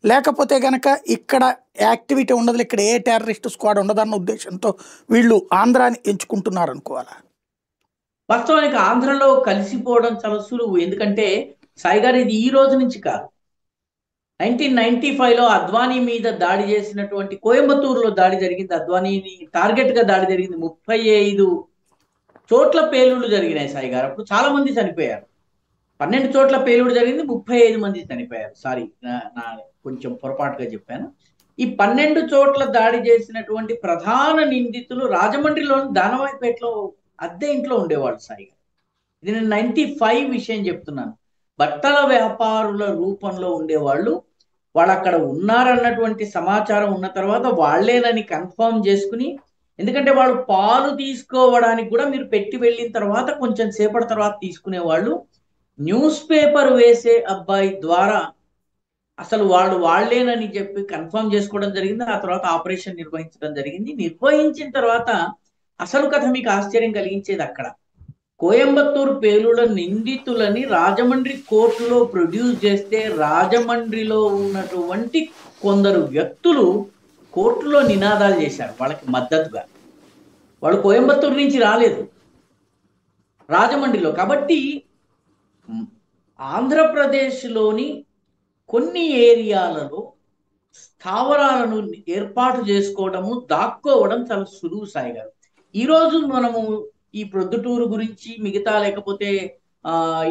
లేకపోతే కనుక ఇక్కడ యాక్టివిటీ ఉండదు, ఇక్కడ ఏ టెర్రరిస్ట్ స్క్వాడ్ ఉండదన్న ఉద్దేశంతో వీళ్ళు ఆంధ్రాని ఎంచుకుంటున్నారు అనుకోవాలా? వాస్తవానికి ఆంధ్రలో కలిసిపోవడం చాలా సులువు. ఎందుకంటే సాయి గారు ఇది ఈ రోజు నుంచి కాదు. 1995లో అద్వానీ మీద దాడి చేసినటువంటి కోయంబత్తూరులో దాడి జరిగింది. అద్వానీని టార్గెట్గా దాడి జరిగింది. 35 చోట్ల పేలుళ్లు జరిగినాయి సాయి గారు. అప్పుడు చాలా మంది చనిపోయారు. 12 చోట్ల పేలుడు జరిగింది, 35 మంది చనిపోయారు. సారీ, నా కొంచెం పొరపాటుగా చెప్పాను. ఈ 12 చోట్ల దాడి చేసినటువంటి ప్రధాన నిందితులు రాజమండ్రిలోని దానవాయిపేటలో అద్దె ఇంట్లో ఉండేవాళ్ళు సాయి గారు. ఇది నేను 95 విషయం చెప్తున్నాను. బట్టల వ్యాపారుల రూపంలో ఉండేవాళ్ళు. వాళ్ళు అక్కడ ఉన్నారన్నటువంటి సమాచారం ఉన్న తర్వాత వాళ్ళేనని కన్ఫర్మ్ చేసుకుని, ఎందుకంటే వాళ్ళు పాలు తీసుకోవడానికి కూడా మీరు పెట్టి వెళ్ళిన తర్వాత కొంచెం సేపటి తర్వాత తీసుకునేవాళ్ళు. న్యూస్ పేపర్ వేసే అబ్బాయి ద్వారా అసలు వాళ్ళేనని చెప్పి కన్ఫర్మ్ చేసుకోవడం జరిగింది. ఆ తర్వాత ఆపరేషన్ నిర్వహించడం జరిగింది. నిర్వహించిన తర్వాత అసలు కథ మీకు ఆశ్చర్యం కలిగించేది అక్కడ. కోయంబత్తూరు పేలుళ్ల నిందితులని రాజమండ్రి కోర్టులో ప్రొడ్యూస్ చేస్తే రాజమండ్రిలో ఉన్నటువంటి కొందరు వ్యక్తులు కోర్టులో నినాదాలు చేశారు వాళ్ళకి మద్దతుగా. వాళ్ళు కోయంబత్తూరు నుంచి రాలేదు, రాజమండ్రిలో. కాబట్టి ఆంధ్రప్రదేశ్లోని కొన్ని ఏరియాలలో స్థావరాలను ఏర్పాటు చేసుకోవడము, దాక్కోవడం చాలా సులువు సాయి గారు. ఈరోజు మనము ఈ ప్రొద్దుటూరు గురించి, మిగతా లేకపోతే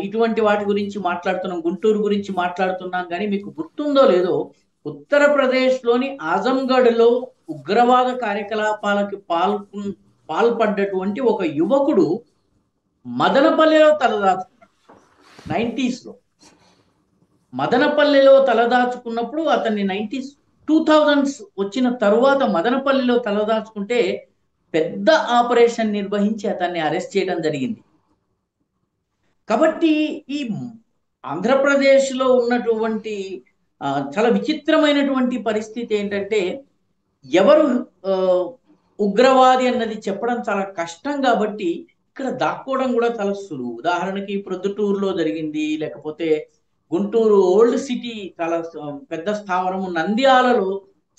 ఇటువంటి వాటి గురించి మాట్లాడుతున్నాం, గుంటూరు గురించి మాట్లాడుతున్నాం. కానీ మీకు గుర్తుందో లేదో, ఉత్తరప్రదేశ్లోని ఆజంగఢ్లో ఉగ్రవాద కార్యకలాపాలకి పాల్పడ్డటువంటి ఒక యువకుడు మదనపల్లెలో తలదాచుకున్నాడు. 90స్లో మదనపల్లెలో తలదాచుకున్నప్పుడు అతన్ని 2000s వచ్చిన తరువాత మదనపల్లిలో తలదాచుకుంటే పెద్ద ఆపరేషన్ నిర్వహించి అతన్ని అరెస్ట్ చేయడం జరిగింది. కాబట్టి ఈ ఆంధ్రప్రదేశ్లో ఉన్నటువంటి చాలా విచిత్రమైనటువంటి పరిస్థితి ఏంటంటే, ఎవరు ఉగ్రవాది అన్నది చెప్పడం చాలా కష్టం. కాబట్టి ఇక్కడ దాక్కోవడం కూడా చాలా సులువు. ఉదాహరణకి ప్రొద్దుటూరులో జరిగింది, లేకపోతే గుంటూరు ఓల్డ్ సిటీ చాలా పెద్ద స్థావరము. నంద్యాలలో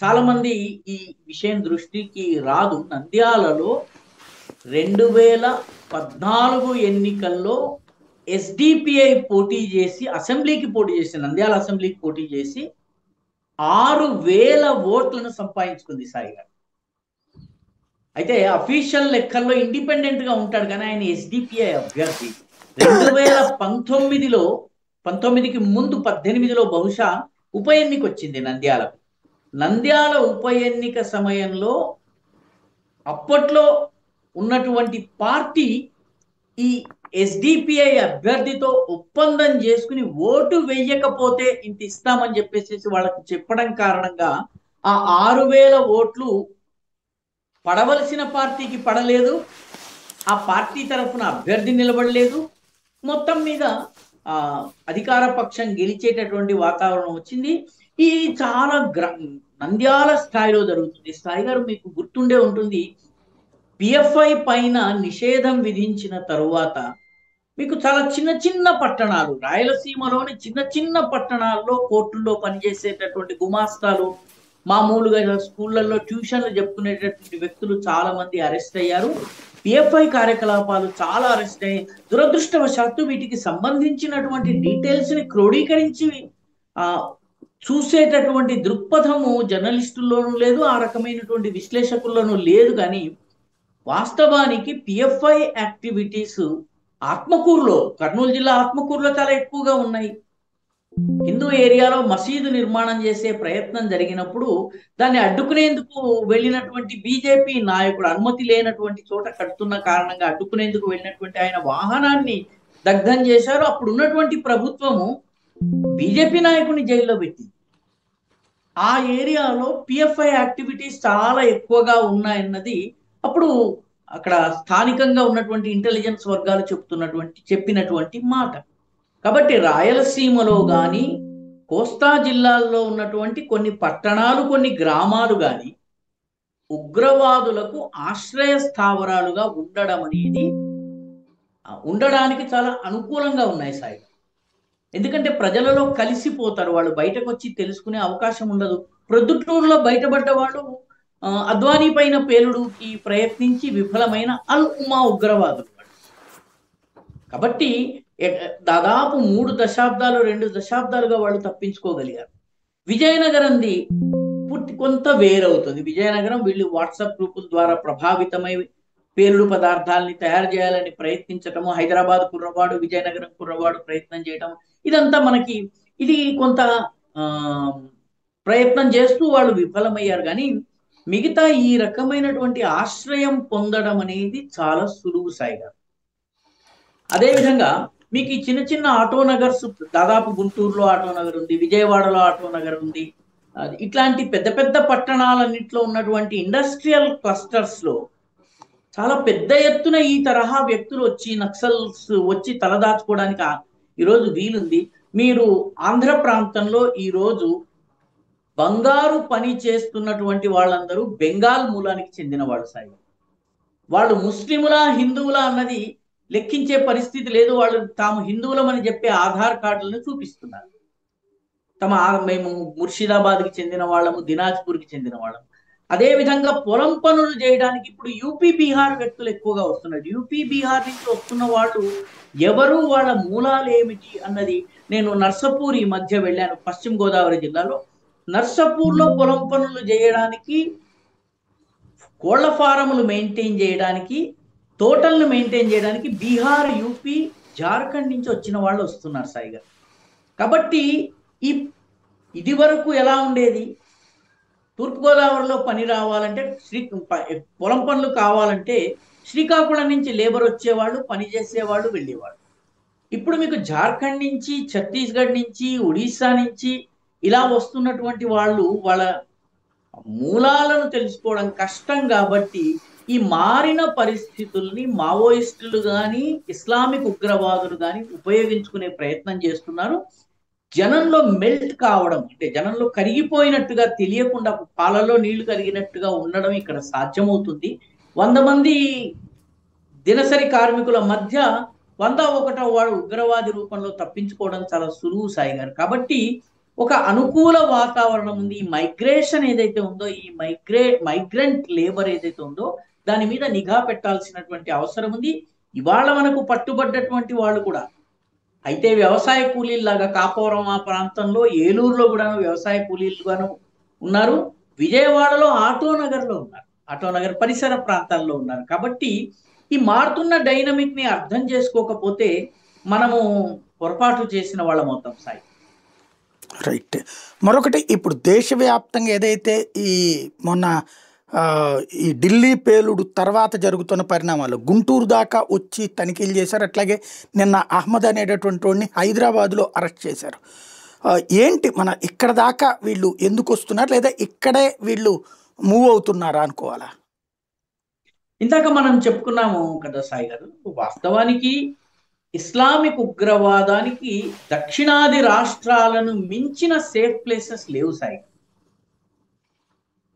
చాలా మంది ఈ విషయం దృష్టికి రాదు. నంద్యాలలో 2014 ఎన్నికల్లో ఎస్డిపిఐ పోటీ చేసి అసెంబ్లీకి పోటీ చేసి, నంద్యాల అసెంబ్లీకి పోటీ చేసి 6,000 ఓట్లను సంపాదించుకుంది సాయి గారు. అయితే అఫీషియల్ లెక్కల్లో ఇండిపెండెంట్ గా ఉంటాడు, కానీ ఆయన ఎస్డిపిఐ అభ్యర్థి. 2019లో 19కి ముందు 18లో బహుశా ఉప ఎన్నిక వచ్చింది నంద్యాలకు. నంద్యాల ఉప ఎన్నిక సమయంలో అప్పట్లో ఉన్నటువంటి పార్టీ ఈ ఎస్డిపిఐ అభ్యర్థితో ఒప్పందం చేసుకుని ఓటు వెయ్యకపోతే ఇంత ఇస్తామని చెప్పేసి వాళ్ళకి చెప్పడం కారణంగా ఆ 6,000 ఓట్లు పడవలసిన పార్టీకి పడలేదు. ఆ పార్టీ తరఫున అభ్యర్థి నిలబడలేదు. మొత్తం మీద అధికార పక్షం గెలిచేటటువంటి వాతావరణం వచ్చింది. ఇది చాలా నంద్యాల స్థాయిలో జరుగుతుంది. సాయి గారు మీకు గుర్తుండే ఉంటుంది, పిఎఫ్ఐ పైన నిషేధం విధించిన తరువాత మీకు చాలా చిన్న చిన్న పట్టణాలు, రాయలసీమలోని చిన్న చిన్న పట్టణాల్లో కోర్టుల్లో పనిచేసేటటువంటి గుమాస్తాలు మామూలుగా స్కూళ్ళల్లో ట్యూషన్లు చెప్పుకునేటటువంటి వ్యక్తులు చాలా మంది అరెస్ట్ అయ్యారు. పిఎఫ్ఐ కార్యకలాపాలు చాలా అరెస్ట్ అయ్యాయి. దురదృష్టవశాత్తు వీటికి సంబంధించినటువంటి డీటెయిల్స్ ని క్రోడీకరించి ఆ చూసేటటువంటి దృక్పథము జర్నలిస్టుల్లోనూ లేదు, ఆ రకమైనటువంటి విశ్లేషకుల్లోనూ లేదు. కానీ వాస్తవానికి పిఎఫ్ఐ యాక్టివిటీస్ ఆత్మకూరులో, కర్నూలు జిల్లా ఆత్మకూరులో చాలా ఎక్కువగా ఉన్నాయి. హిందూ ఏరియాలో మసీదు నిర్మాణం చేసే ప్రయత్నం జరిగినప్పుడు దాన్ని అడ్డుకునేందుకు వెళ్ళినటువంటి బీజేపీ నాయకుడు, అనుమతి లేనటువంటి చోట కడుతున్న కారణంగా అడ్డుకునేందుకు వెళ్ళినటువంటి ఆయన వాహనాన్ని దగ్ధం చేశారు. అప్పుడు ఉన్నటువంటి ప్రభుత్వము బీజేపీ నాయకుడిని జైల్లో పెట్టింది. ఆ ఏరియాలో పిఎఫ్ఐ యాక్టివిటీస్ చాలా ఎక్కువగా ఉన్నాయన్నది అప్పుడు అక్కడ స్థానికంగా ఉన్నటువంటి ఇంటెలిజెన్స్ వర్గాలు చెప్పినటువంటి మాట. కాబట్టి రాయలసీమలో కానీ కోస్తా జిల్లాల్లో ఉన్నటువంటి కొన్ని పట్టణాలు, కొన్ని గ్రామాలు కానీ ఉగ్రవాదులకు ఆశ్రయ స్థావరాలుగా ఉండడానికి చాలా అనుకూలంగా ఉన్నాయి సాయి. ఎందుకంటే ప్రజలలో కలిసిపోతారు, వాళ్ళు బయటకు వచ్చి తెలుసుకునే అవకాశం ఉండదు. ప్రొద్దుటూరులో బయటపడ్డ వాళ్ళు అద్వానీ పైన పేలుడుకి ప్రయత్నించి విఫలమైన అల్ ఉమా ఉగ్రవాదులు. కాబట్టి దాదాపు 3 దశాబ్దాలు 2 దశాబ్దాలుగా వాళ్ళు తప్పించుకోగలిగారు. విజయనగరంది కొంత వేరవుతుంది. విజయనగరం వీళ్ళు వాట్సాప్ గ్రూపుల ద్వారా ప్రభావితమై పేలుడు పదార్థాలని తయారు చేయాలని ప్రయత్నించటము, హైదరాబాద్ కుర్రవాడు విజయనగరం కుర్రవాడు ప్రయత్నం చేయటం, ఇదంతా మనకి ఇది కొంత ప్రయత్నం చేస్తూ వాళ్ళు విఫలమయ్యారు. కానీ మిగతా ఈ రకమైనటువంటి ఆశ్రయం పొందడం అనేది చాలా సులువు సాయిగా. అదేవిధంగా మీకు ఈ చిన్న చిన్న ఆటో నగర్స్, దాదాపు గుంటూరులో ఆటో నగర్ ఉంది, విజయవాడలో ఆటో నగర్ ఉంది, ఇట్లాంటి పెద్ద పెద్ద పట్టణాలన్నింటిలో ఉన్నటువంటి ఇండస్ట్రియల్ క్లస్టర్స్ లో చాలా పెద్ద ఎత్తున ఈ తరహా వ్యక్తులు వచ్చి, నక్సల్స్ వచ్చి తలదాచుకోవడానికి ఈరోజు వీలుంది. మీరు ఆంధ్ర ప్రాంతంలో ఈరోజు బంగారు పని చేస్తున్నటువంటి వాళ్ళందరూ బెంగాల్ మూలానికి చెందిన వాళ్ళు సాయి. వాళ్ళు ముస్లిములా హిందువులా అన్నది లెక్కించే పరిస్థితి లేదు. వాళ్ళు తాము హిందువులమని చెప్పే ఆధార్ కార్డులను చూపిస్తున్నారు. మేము ముర్షిదాబాద్కి చెందిన వాళ్ళము, దినాజ్పూర్కి చెందిన వాళ్ళము. అదేవిధంగా పొలం పనులు చేయడానికి ఇప్పుడు యూపీ బీహార్ వ్యక్తులు ఎక్కువగా వస్తున్నారు. యూపీ బీహార్ నుంచి వస్తున్న వాళ్ళు ఎవరు, వాళ్ళ మూలాలు ఏమిటి అన్నది, నేను నర్సపూర్ ఈ మధ్య వెళ్ళాను, పశ్చిమ గోదావరి జిల్లాలో. నర్సపూర్లో పొలం పనులు చేయడానికి, కోళ్ల ఫారములు మెయింటైన్ చేయడానికి, తోటలను మెయింటైన్ చేయడానికి బీహార్, యూపీ, జార్ఖండ్ నుంచి వచ్చిన వాళ్ళు వస్తున్నారు సాయిగా. కాబట్టి ఇది వరకు ఎలా ఉండేది, తూర్పుగోదావరిలో పని రావాలంటే పొలం పనులు కావాలంటే శ్రీకాకుళం నుంచి లేబర్ వచ్చేవాళ్ళు, పని చేసేవాళ్ళు, వెళ్ళేవాళ్ళు. ఇప్పుడు మీకు జార్ఖండ్ నుంచి, ఛత్తీస్గఢ్ నుంచి, ఒడిస్సా నుంచి ఇలా వస్తున్నటువంటి వాళ్ళు వాళ్ళ మూలాలను తెలుసుకోవడం కష్టం. కాబట్టి ఈ మారిన పరిస్థితుల్ని మావోయిస్టులు కానీ ఇస్లామిక్ ఉగ్రవాదులు కానీ ఉపయోగించుకునే ప్రయత్నం చేస్తున్నారు. జనంలో మెల్ట్ కావడం అంటే జనంలో కరిగిపోయినట్టుగా తెలియకుండా పాలలో నీళ్లు కరిగినట్టుగా ఉండడం ఇక్కడ సాధ్యమవుతుంది. 100 మంది దినసరి కార్మికుల మధ్య 101వ వాడు ఉగ్రవాది రూపంలో తప్పించుకోవడం చాలా సులువు సాయి గారు. కాబట్టి ఒక అనుకూల వాతావరణం ఉంది. ఈ మైగ్రేషన్ ఏదైతే ఉందో, ఈ మైగ్రెంట్ లేబర్ ఏదైతే ఉందో దాని మీద నిఘా పెట్టాల్సినటువంటి అవసరం ఉంది. ఇవాళ మనకు పట్టుబడ్డటువంటి వాళ్ళు కూడా అయితే వ్యవసాయ కూలీల్లాగా కాపవరం ఆ ప్రాంతంలో, ఏలూరులో కూడా వ్యవసాయ కూలీలుగాను ఉన్నారు, విజయవాడలో ఆటోనగర్లో ఉన్నారు, ఆటోనగర్ పరిసర ప్రాంతాల్లో ఉన్నారు. కాబట్టి ఈ మారుతున్న డైనమిక్ ని అర్థం చేసుకోకపోతే మనము పొరపాటు చేసిన వాళ్ళం అవుతాం సాయి. రైట్. మరొకటి, ఇప్పుడు దేశవ్యాప్తంగా ఏదైతే ఈ మొన్న ఈ ఢిల్లీ పేలుడు తర్వాత జరుగుతున్న పరిణామాలు, గుంటూరు దాకా వచ్చి తనిఖీలు చేశారు. అట్లాగే నిన్న అహ్మద్ అనేటటువంటి వాడిని హైదరాబాద్లో అరెస్ట్ చేశారు. ఏంటి మన ఇక్కడ దాకా వీళ్ళు ఎందుకు వస్తున్నారు, లేదా ఇక్కడే వీళ్ళు మూవ్ అవుతున్నారా అనుకోవాలా? ఇందాక మనం చెప్పుకున్నాము కదా సాయి గారు, వాస్తవానికి ఇస్లామిక్ ఉగ్రవాదానికి దక్షిణాది రాష్ట్రాలను మించిన సేఫ్ ప్లేసెస్ లేవు సాయి.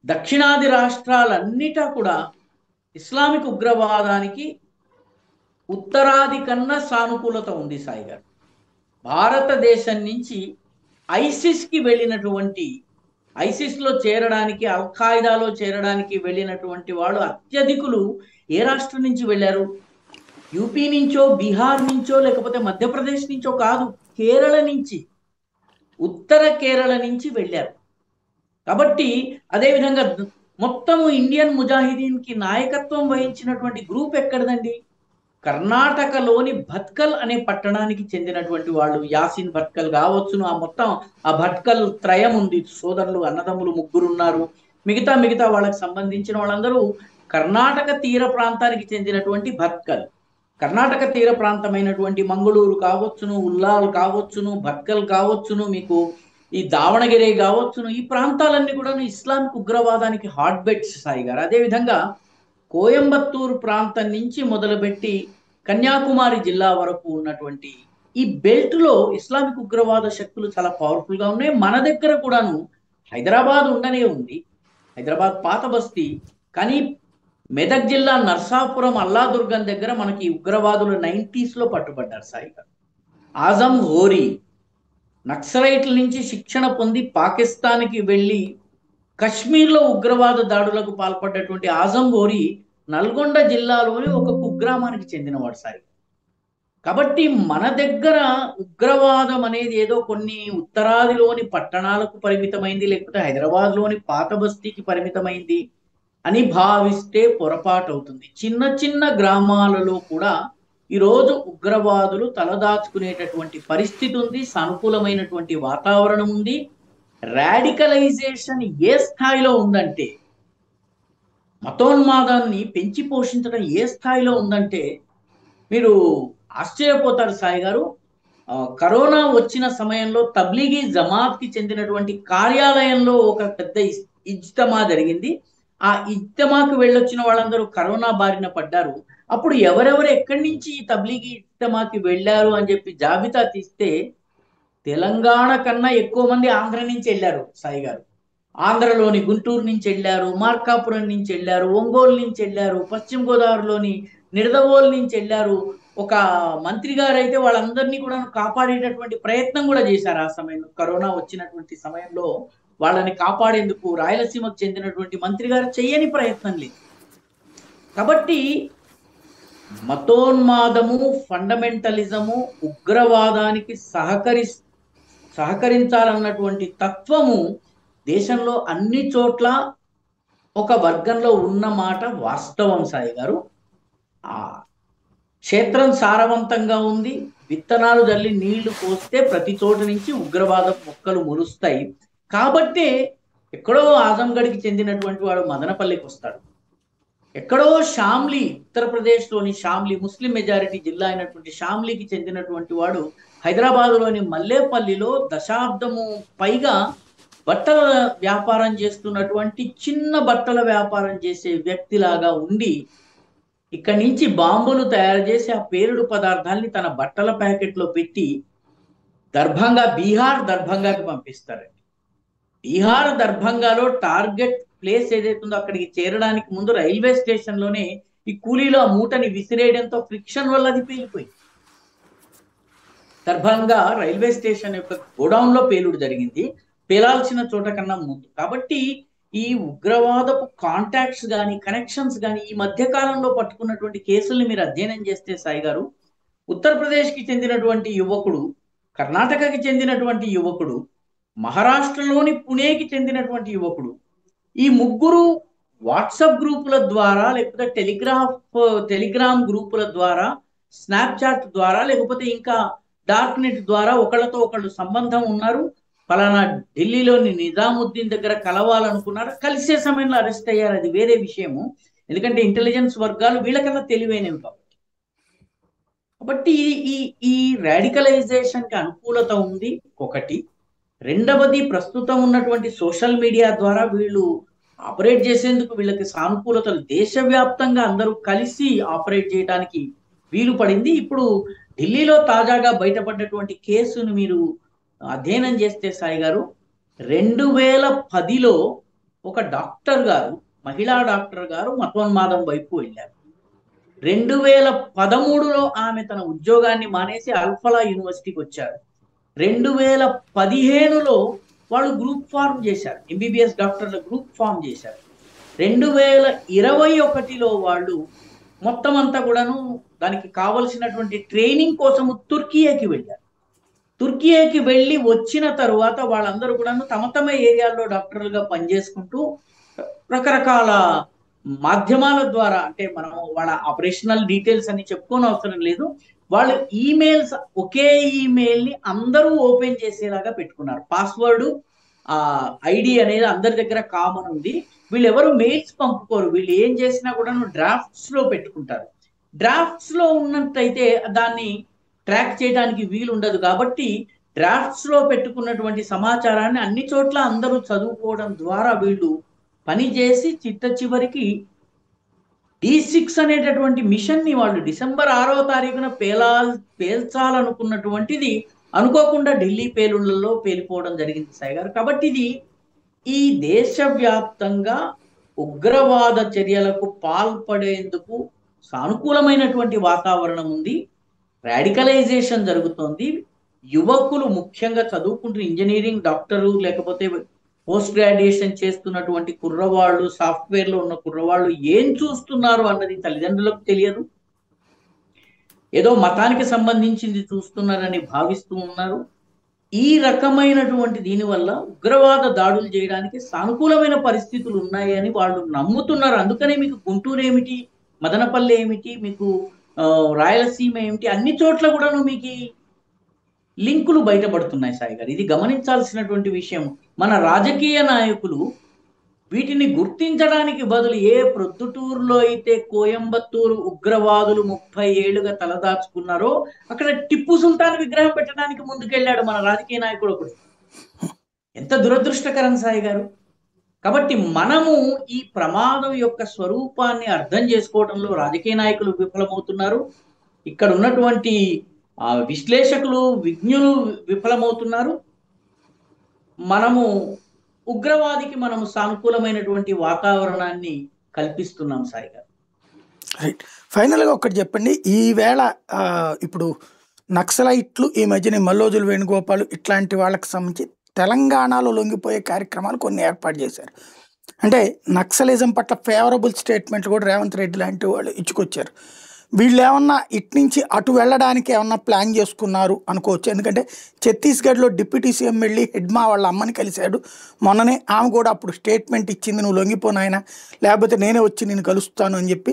దక్షిణాది రాష్ట్రాలన్నిటా కూడా ఇస్లామిక్ ఉగ్రవాదానికి ఉత్తరాది కన్నా సానుకూలత ఉంది సాయి గారు. భారతదేశం నుంచి ఐసిస్కి వెళ్ళినటువంటి ఐసిస్లో చేరడానికి, అల్ఖాయిదాలో చేరడానికి వెళ్ళినటువంటి వాళ్ళు అత్యధికులు ఏ రాష్ట్రం నుంచి వెళ్ళారు? యూపీ నుంచో, బీహార్ నుంచో, లేకపోతే మధ్యప్రదేశ్ నుంచో కాదు, కేరళ నుంచి, ఉత్తర కేరళ నుంచి వెళ్ళారు. కాబట్టి అదేవిధంగా మొత్తము ఇండియన్ ముజాహిదీన్ కి నాయకత్వం వహించినటువంటి గ్రూప్ ఎక్కడదండి? కర్ణాటకలోని భట్కల్ అనే పట్టణానికి చెందినటువంటి వాళ్ళు. యాసిన్ భట్కల్ కావచ్చును, ఆ మొత్తం ఆ భట్కల్ త్రయం ఉంది, సోదరులు అన్నదమ్ములు ముగ్గురు ఉన్నారు. మిగతా వాళ్ళకి సంబంధించిన వాళ్ళందరూ కర్ణాటక తీర ప్రాంతానికి చెందినటువంటి భట్కల్. కర్ణాటక తీర ప్రాంతమైనటువంటి మంగళూరు కావచ్చును, ఉల్లాల్ కావచ్చును, భట్కల్ కావచ్చును, మీకు ఈ దావణగిరి కావచ్చును, ఈ ప్రాంతాలన్నీ కూడా ఇస్లామిక్ ఉగ్రవాదానికి హాట్ బెడ్స్ సాయి గారు. అదేవిధంగా కోయంబత్తూరు ప్రాంతం నుంచి మొదలుపెట్టి కన్యాకుమారి జిల్లా వరకు ఉన్నటువంటి ఈ బెల్ట్ లో ఇస్లామిక్ ఉగ్రవాద శక్తులు చాలా పవర్ఫుల్ గా ఉన్నాయి. మన దగ్గర కూడాను హైదరాబాద్ ఉండనే ఉంది, హైదరాబాద్ పాత బస్తీ. కానీ మెదక్ జిల్లా నర్సాపురం అల్లాదుర్గం దగ్గర మనకి ఉగ్రవాదులు 90s లో పట్టుబడ్డారు సాయి గారు. ఆజం ఘోరీ నక్సలైట్ల నుంచి శిక్షణ పొంది పాకిస్తాన్కి వెళ్ళి కశ్మీర్లో ఉగ్రవాద దాడులకు పాల్పడ్డటువంటి ఆజం ఘోరీ నల్గొండ జిల్లాలోని ఒక కుగ్రామానికి చెందినవాడు సాయి. కాబట్టి మన దగ్గర ఉగ్రవాదం అనేది ఏదో కొన్ని ఉత్తరాదిలోని పట్టణాలకు పరిమితమైంది, లేకపోతే హైదరాబాద్లోని పాత బస్తీకి పరిమితమైంది అని భావిస్తే పొరపాటు అవుతుంది. చిన్న చిన్న గ్రామాలలో కూడా ఈరోజు ఉగ్రవాదులు తలదాచుకునేటటువంటి పరిస్థితి ఉంది, సానుకూలమైనటువంటి వాతావరణం ఉంది. రాడికలైజేషన్ ఏ స్థాయిలో ఉందంటే, మతోన్మాదాన్ని పెంచి పోషించడం ఏ స్థాయిలో ఉందంటే మీరు ఆశ్చర్యపోతారు సాయి గారు. కరోనా వచ్చిన సమయంలో తబ్లీగీ జమాత్కి చెందినటువంటి కార్యాలయంలో ఒక పెద్ద ఇజ్తమా జరిగింది. ఆ ఇజ్తమాకు వెళ్ళొచ్చిన వాళ్ళందరూ కరోనా బారిన పడ్డారు. అప్పుడు ఎవరెవరు ఎక్కడి నుంచి ఈ తబ్లీగీ ఇజ్తమాకి వెళ్ళారు అని చెప్పి జాబితా తీస్తే తెలంగాణ కన్నా ఎక్కువ మంది ఆంధ్ర నుంచి వెళ్ళారు సాయి గారు. ఆంధ్రలోని గుంటూరు నుంచి వెళ్ళారు, మార్కాపురం నుంచి వెళ్ళారు, ఒంగోలు నుంచి వెళ్ళారు, పశ్చిమ గోదావరిలోని నిడదవోలు నుంచి వెళ్ళారు. ఒక మంత్రి గారు అయితే వాళ్ళందరినీ కూడా కాపాడేటటువంటి ప్రయత్నం కూడా చేశారు. ఆ సమయంలో కరోనా వచ్చినటువంటి సమయంలో వాళ్ళని కాపాడేందుకు రాయలసీమకు చెందినటువంటి మంత్రి గారు చేయని ప్రయత్నం లేదు. కాబట్టి మతోన్మాదము, ఫండమెంటలిజము, ఉగ్రవాదానికి సహకరించాలన్నటువంటి తత్వము దేశంలో అన్ని చోట్ల ఒక వర్గంలో ఉన్న మాట వాస్తవం సాయి గారు. ఆ క్షేత్రం సారవంతంగా ఉంది, విత్తనాలు జల్లి నీళ్లు పోస్తే ప్రతి చోట నుంచి ఉగ్రవాద మొక్కలు మొలుస్తాయి. కాబట్టే ఎక్కడో ఆజంగఢ్కి చెందినటువంటి వాడు మదనపల్లికి వస్తాడు, ఎక్కడో షామ్లీ, ఉత్తరప్రదేశ్లోని షామ్లీ, ముస్లిం మెజారిటీ జిల్లా అయినటువంటి షామ్లీకి చెందినటువంటి వాడు హైదరాబాదులోని మల్లేపల్లిలో దశాబ్దము పైగా బట్టల వ్యాపారం చేస్తున్నటువంటి చిన్న బట్టల వ్యాపారం చేసే వ్యక్తిలాగా ఉండి ఇక్కడి నుంచి బాంబులు తయారు చేసి ఆ పేలుడు పదార్థాలని తన బట్టల ప్యాకెట్లో పెట్టి బీహార్ దర్భంగాకి పంపిస్తారండి. బీహార్ దర్భంగాలో టార్గెట్ ప్లేస్ ఏదైతే ఉందో అక్కడికి చేరడానికి ముందు రైల్వే స్టేషన్లోనే ఈ కూలీలో ఆ మూటని విసిరేయడంతో ఫ్రిక్షన్ వల్ల అది పేలిపోయింది. దర్భంగా రైల్వే స్టేషన్ యొక్క గోడౌన్ లో పేలుడు జరిగింది, పేలాల్సిన చోట కన్నా ముందు. కాబట్టి ఈ ఉగ్రవాదపు కాంటాక్ట్స్ కానీ కనెక్షన్స్ కానీ ఈ మధ్య కాలంలో పట్టుకున్నటువంటి కేసుల్ని మీరు అధ్యయనం చేస్తే సాయి గారు, ఉత్తరప్రదేశ్కి చెందినటువంటి యువకుడు, కర్ణాటకకి చెందినటువంటి యువకుడు, మహారాష్ట్రలోని పుణేకి చెందినటువంటి యువకుడు, ఈ ముగ్గురు వాట్సాప్ గ్రూపుల ద్వారా, లేకపోతే టెలిగ్రామ్ గ్రూపుల ద్వారా, స్నాప్చాట్ ద్వారా, లేకపోతే ఇంకా డార్క్ నెట్ ద్వారా ఒకళ్ళతో ఒకళ్ళు సంబంధం ఉన్నారు. ఫలానా ఢిల్లీలోని నిజాముద్దీన్ దగ్గర కలవాలనుకున్నారు, కలిసే సమయంలో అరెస్ట్ అయ్యారు. అది వేరే విషయము, ఎందుకంటే ఇంటెలిజెన్స్ వర్గాలు వీళ్ళకన్నా తెలివైనవి కాబట్టి ఈ రాడికలైజేషన్కి అనుకూలత ఉంది ఒకటి. రెండవది, ప్రస్తుతం ఉన్నటువంటి సోషల్ మీడియా ద్వారా వీళ్ళు ఆపరేట్ చేసేందుకు వీళ్ళకి సానుకూలతలు దేశవ్యాప్తంగా అందరూ కలిసి ఆపరేట్ చేయడానికి వీలు పడింది. ఇప్పుడు ఢిల్లీలో తాజాగా బయటపడ్డటువంటి కేసును మీరు అధ్యయనం చేస్తే సాయి గారు, 2010లో ఒక డాక్టర్ గారు, మహిళా డాక్టర్ గారు మతోన్మాదం వైపు వెళ్ళారు. 2013లో ఆమె తన ఉద్యోగాన్ని మానేసి అల్ఫలా యూనివర్సిటీకి వచ్చారు. 2015లో వాళ్ళు గ్రూప్ ఫార్మ్ చేశారు, ఎంబీబీఎస్ డాక్టర్ల గ్రూప్ ఫార్మ్ చేశారు. 2021లో వాళ్ళు మొత్తం అంతా కూడాను దానికి కావలసినటువంటి ట్రైనింగ్ కోసము తుర్కియాకి వెళ్ళారు. తుర్కియాకి వెళ్ళి వచ్చిన తరువాత వాళ్ళందరూ కూడాను తమ తమ ఏరియాల్లో డాక్టర్లుగా పనిచేసుకుంటూ రకరకాల మాధ్యమాల ద్వారా, అంటే మనం వాళ్ళ ఆపరేషనల్ డీటెయిల్స్ అని చెప్పుకోని అవసరం లేదు, వాళ్ళు ఈమెయిల్స్, ఒకే ఈమెయిల్ ని అందరూ ఓపెన్ చేసేలాగా పెట్టుకున్నారు. పాస్వర్డ్ ఐడి అనేది అందరి దగ్గర కామన్ ఉంది. వీళ్ళు ఎవరు మెయిల్స్ పంపుకోరు, వీళ్ళు ఏం చేసినా కూడా డ్రాఫ్ట్స్ లో పెట్టుకుంటారు. డ్రాఫ్ట్స్ లో ఉన్నట్టయితే దాన్ని ట్రాక్ చేయడానికి వీలు ఉండదు. కాబట్టి డ్రాఫ్ట్స్ లో పెట్టుకున్నటువంటి సమాచారాన్ని అన్ని చోట్ల అందరూ చదువుకోవడం ద్వారా వీళ్ళు పనిచేసి చిట్ట చివరికి D6 అనేటటువంటి మిషన్ ని వాళ్ళు డిసెంబర్ 6వ తారీఖున పేల్చాలనుకున్నటువంటిది అనుకోకుండా ఢిల్లీ పేలుళ్లలో పేలిపోవడం జరిగింది సాయి గారు. కాబట్టి ఇది ఈ దేశవ్యాప్తంగా ఉగ్రవాద చర్యలకు పాల్పడేందుకు సానుకూలమైనటువంటి వాతావరణం ఉంది. రాడికలైజేషన్ జరుగుతోంది. యువకులు ముఖ్యంగా చదువుకుంటున్న ఇంజనీరింగ్, డాక్టరు, లేకపోతే పోస్ట్ గ్రాడ్యుయేషన్ చేస్తున్నటువంటి కుర్రవాళ్ళు, సాఫ్ట్వేర్ లో ఉన్న కుర్రవాళ్ళు ఏం చూస్తున్నారు అన్నది తల్లిదండ్రులకు తెలియదు. ఏదో మతానికి సంబంధించింది చూస్తున్నారని భావిస్తూ ఉన్నారు. ఈ రకమైనటువంటి దీనివల్ల ఉగ్రవాద దాడులు చేయడానికి సానుకూలమైన పరిస్థితులు ఉన్నాయి అని వాళ్ళు నమ్ముతున్నారు. అందుకనే మీకు గుంటూరు ఏమిటి, మదనపల్లి ఏమిటి, మీకు రాయలసీమ ఏమిటి, అన్ని చోట్ల కూడాను మీకు లింకులు బయటపడుతున్నాయి సాయి గారు. ఇది గమనించాల్సినటువంటి విషయం. మన రాజకీయ నాయకులు వీటిని గుర్తించడానికి బదులు ఏ ప్రొద్దుటూరులో అయితే కోయంబత్తూరు ఉగ్రవాదులు 30 ఏళ్లుగా తలదాచుకున్నారో అక్కడ టిప్పు సుల్తాన్ విగ్రహం పెట్టడానికి ముందుకెళ్ళాడు మన రాజకీయ నాయకుడు ఒకడు. ఎంత దురదృష్టకరం సాయి గారు. కాబట్టి మనము ఈ ప్రమాదం యొక్క స్వరూపాన్ని అర్థం చేసుకోవడంలో రాజకీయ నాయకులు విఫలమవుతున్నారు. ఇక్కడ ఉన్నటువంటి విశ్లేషకులు, విజ్ఞులు విఫలమవుతున్నారు. మనము ఉగ్రవాదికి మనము సానుకూలమైనటువంటి వాతావరణాన్ని కల్పిస్తున్నాం సాయి గారు. రైట్. ఫైనల్గా ఒకటి చెప్పండి, ఈవేళ ఇప్పుడు నక్సలైట్లు ఈ మధ్యన మల్లోజుల వేణుగోపాల్ ఇట్లాంటి వాళ్ళకి సంబంధించి తెలంగాణలో లొంగిపోయే కార్యక్రమాలు కొన్ని ఏర్పాటు చేశారు. అంటే నక్సలిజం పట్ల ఫేవరబుల్ స్టేట్మెంట్లు కూడా రేవంత్ రెడ్డి లాంటి వాళ్ళు ఇచ్చుకొచ్చారు. వీళ్ళు ఏమన్నా ఇటు నుంచి అటు వెళ్ళడానికి ఏమన్నా ప్లాన్ చేసుకున్నారు అనుకోవచ్చు. ఎందుకంటే ఛత్తీస్గఢ్లో డిప్యూటీ సీఎం వెళ్ళి హెడ్మా వాళ్ళ అమ్మని కలిశాడు మొన్ననే. ఆమె కూడా అప్పుడు స్టేట్మెంట్ ఇచ్చింది, నువ్వు లొంగిపోనాయన లేకపోతే నేనే వచ్చి నేను కలుస్తాను అని చెప్పి.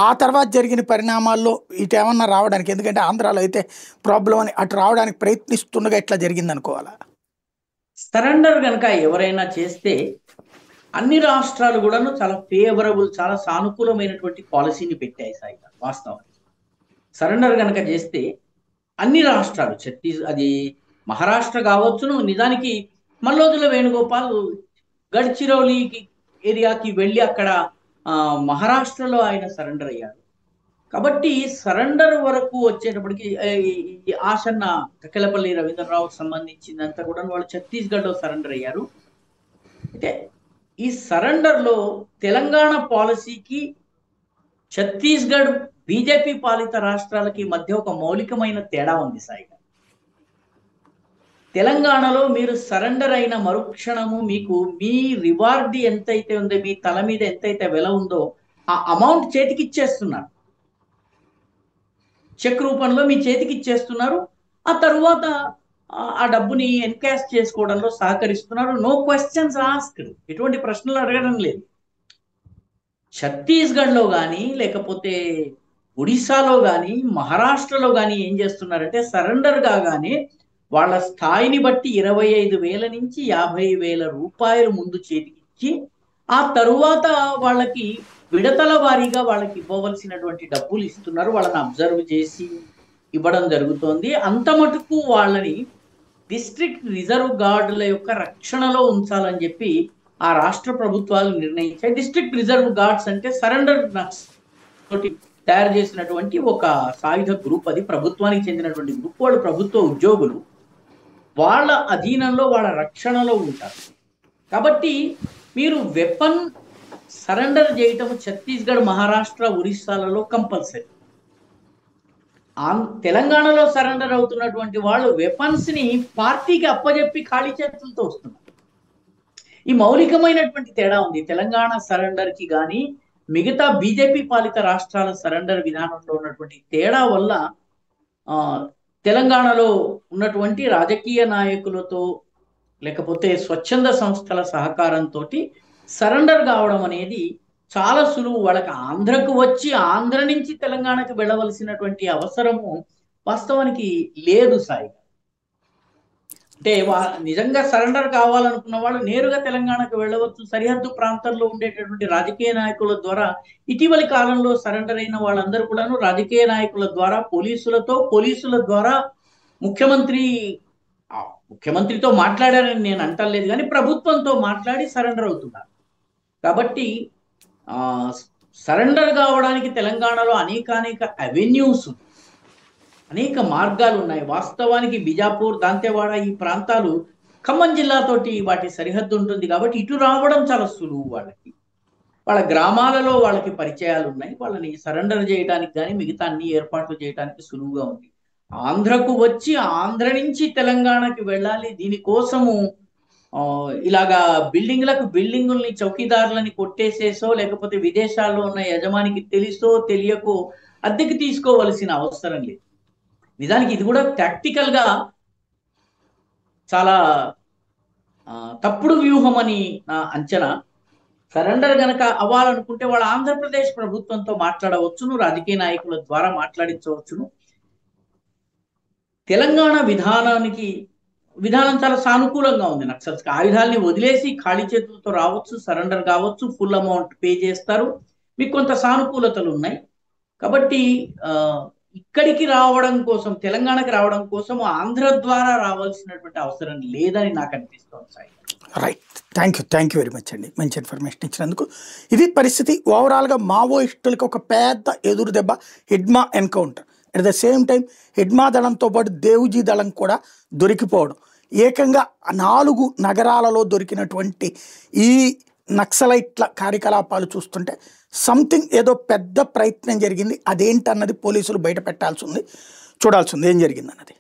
ఆ తర్వాత జరిగిన పరిణామాల్లో ఇటు ఏమన్నా రావడానికి, ఎందుకంటే ఆంధ్రాలో అయితే ప్రాబ్లం అని అటు రావడానికి ప్రయత్నిస్తుండగా ఇట్లా జరిగింది అనుకోవాలా? సరెండర్ కనుక ఎవరైనా చేస్తే అన్ని రాష్ట్రాలు కూడాను చాలా ఫేవరబుల్, చాలా సానుకూలమైనటువంటి పాలసీని పెట్టాయి సాయి గారు. వాస్తవం సరెండర్ కనుక చేస్తే అన్ని రాష్ట్రాలు, అది మహారాష్ట్ర కావచ్చును. నిజానికి మల్లోజుల వేణుగోపాల్ గడ్చిరౌలికి ఏరియాకి వెళ్ళి అక్కడ మహారాష్ట్రలో ఆయన సరెండర్ అయ్యాడు. కాబట్టి సరెండర్ వరకు వచ్చేటప్పటికి ఆసన్న కకెలపల్లి రవీంద్రరావుకు సంబంధించిందంతా కూడా వాళ్ళు ఛత్తీస్గఢ్లో సరెండర్ అయ్యారు. అయితే ఈ సరెండర్లో తెలంగాణ పాలసీకి ఛత్తీస్గఢ్ బీజేపీ పాలిత రాష్ట్రాలకి మధ్య ఒక మౌలికమైన తేడా ఉంది సాయి. తెలంగాణలో మీరు సరెండర్ అయిన మరుక్షణము మీకు మీ రివార్డ్ ఎంతైతే ఉందో, మీ తల మీద ఎంతైతే వెల ఉందో ఆ అమౌంట్ చేతికి ఇచ్చేస్తున్నారు, చెక్ రూపంలో మీ చేతికి ఇచ్చేస్తున్నారు. ఆ తరువాత ఆ డబ్బుని ఎన్కాష్ చేసుకోవడంలో సహకరిస్తున్నారు. నో క్వశ్చన్స్ ఆస్క్డ్, ఎటువంటి ప్రశ్నలు అడగడం లేదు. ఛత్తీస్గఢ్లో కానీ, లేకపోతే ఒడిశాలో కానీ, మహారాష్ట్రలో కానీ ఏం చేస్తున్నారంటే సరెండర్ కాగానే వాళ్ళ స్థాయిని బట్టి 25,000 నుంచి 50,000 రూపాయలు ముందు చేతికిచ్చి ఆ తరువాత వాళ్ళకి విడతల వారీగా వాళ్ళకి ఇవ్వవలసినటువంటి డబ్బులు ఇస్తున్నారు. వాళ్ళని అబ్జర్వ్ చేసి ఇవ్వడం జరుగుతోంది. అంత మటుకు వాళ్ళని డిస్ట్రిక్ట్ రిజర్వ్ గార్డుల యొక్క రక్షణలో ఉంచాలని చెప్పి ఆ రాష్ట్ర ప్రభుత్వాలు నిర్ణయించాయి. డిస్ట్రిక్ట్ రిజర్వ్ గార్డ్స్ అంటే సరెండర్ తోటి తయారు చేసినటువంటి ఒక సాయుధ గ్రూప్, అది ప్రభుత్వానికి చెందినటువంటి గ్రూప్. వాళ్ళు ప్రభుత్వ ఉద్యోగులు, వాళ్ళ అధీనంలో వాళ్ళ రక్షణలో ఉంటారు. కాబట్టి మీరు వెపన్ సరెండర్ చేయటం ఛత్తీస్గఢ్, మహారాష్ట్ర, ఒరిస్సాలలో కంపల్సరీ. తెలంగాణలో సరెండర్ అవుతున్నటువంటి వాళ్ళు వెపన్స్ ని పార్టీకి అప్పజెప్పి ఖాళీ చేతులతో వస్తున్నారు. ఈ మౌలికమైనటువంటి తేడా ఉంది తెలంగాణ సరెండర్ కి కానీ మిగతా బీజేపీ పాలిత రాష్ట్రాల సరెండర్ విధానంలో ఉన్నటువంటి తేడా వల్ల ఆ తెలంగాణలో ఉన్నటువంటి రాజకీయ నాయకులతో లేకపోతే స్వచ్ఛంద సంస్థల సహకారంతో సరెండర్ కావడం అనేది చాలా సులువు. వాళ్ళకి ఆంధ్రకు వచ్చి ఆంధ్ర నుంచి తెలంగాణకు వెళ్ళవలసినటువంటి అవసరము వాస్తవానికి లేదు సాయి. అంటే నిజంగా సరెండర్ కావాలనుకున్న వాళ్ళు నేరుగా తెలంగాణకు వెళ్ళవచ్చు. సరిహద్దు ప్రాంతాల్లో ఉండేటటువంటి రాజకీయ నాయకుల ద్వారా ఇటీవలి కాలంలో సరెండర్ అయిన వాళ్ళందరూ కూడాను రాజకీయ నాయకుల ద్వారా పోలీసుల ద్వారా ముఖ్యమంత్రితో మాట్లాడారని నేను అంటలేదు, కానీ ప్రభుత్వంతో మాట్లాడి సరెండర్ అవుతున్నారు. కాబట్టి సరెండర్ కావడానికి తెలంగాణలో అనేక అవెన్యూస్, అనేక మార్గాలు ఉన్నాయి. వాస్తవానికి బిజాపూర్, దంతెవాడ ఈ ప్రాంతాలు ఖమ్మం జిల్లాతోటి వాటి సరిహద్దు ఉంటుంది కాబట్టి ఇటు రావడం చాలా సులువు. వాళ్ళ గ్రామాలలో వాళ్ళకి పరిచయాలు ఉన్నాయి. వాళ్ళని సరెండర్ చేయడానికి కానీ మిగతా అన్ని ఏర్పాట్లు చేయడానికి సులువుగా ఉంది. ఆంధ్రకు వచ్చి ఆంధ్ర నుంచి తెలంగాణకి వెళ్ళాలి, దీనికోసము ఇలాగా బిల్డింగుల్ని చౌకీదారులని కొట్టేసేసో లేకపోతే విదేశాల్లో ఉన్న యజమానికి తెలుసో తెలియకో అద్దెకి తీసుకోవలసిన అవసరం లేదు. నిజానికి ఇది కూడా టాక్టికల్ గా చాలా తప్పుడు వ్యూహం అని నా అంచనా. సరెండర్ గనక అవ్వాలనుకుంటే వాళ్ళ ఆంధ్రప్రదేశ్ ప్రభుత్వంతో మాట్లాడవచ్చును, రాజకీయ నాయకుల ద్వారా మాట్లాడించవచ్చును. తెలంగాణ విధానం చాలా సానుకూలంగా ఉంది. నక్సల్స్ ఆయుధాలని వదిలేసి ఖాళీ చేతులతో రావచ్చు, సరెండర్ కావచ్చు, ఫుల్ అమౌంట్ పే చేస్తారు, మీకు కొంత సానుకూలతలు ఉన్నాయి. కాబట్టి ఇక్కడికి రావడం కోసం, తెలంగాణకి రావడం కోసం ఆంధ్ర ద్వారా రావాల్సినటువంటి అవసరం లేదని నాకు అనిపిస్తోంది Sai. Right, thank you very much అండి, మంచి ఇన్ఫర్మేషన్ ఇచ్చినందుకు. ఇది పరిస్థితి. ఓవరాల్గా మావోయిస్టులకు ఒక పెద్ద ఎదురు దెబ్బ Hidma encounter. At the same time Hidma దళంతో పాటు దేవుజీ దళం కూడా దొరికిపోవడం. ఏకంగా 4 నగరాలలో దొరికినటువంటి ఈ నక్సలైట్ల కార్యకలాపాలు చూస్తుంటే సంథింగ్ ఏదో పెద్ద ప్రయత్నం జరిగింది. అదేంటన్నది పోలీసులు బయట పెట్టాల్సి ఉంది, చూడాల్సి ఉంది ఏం జరిగిందన్నది.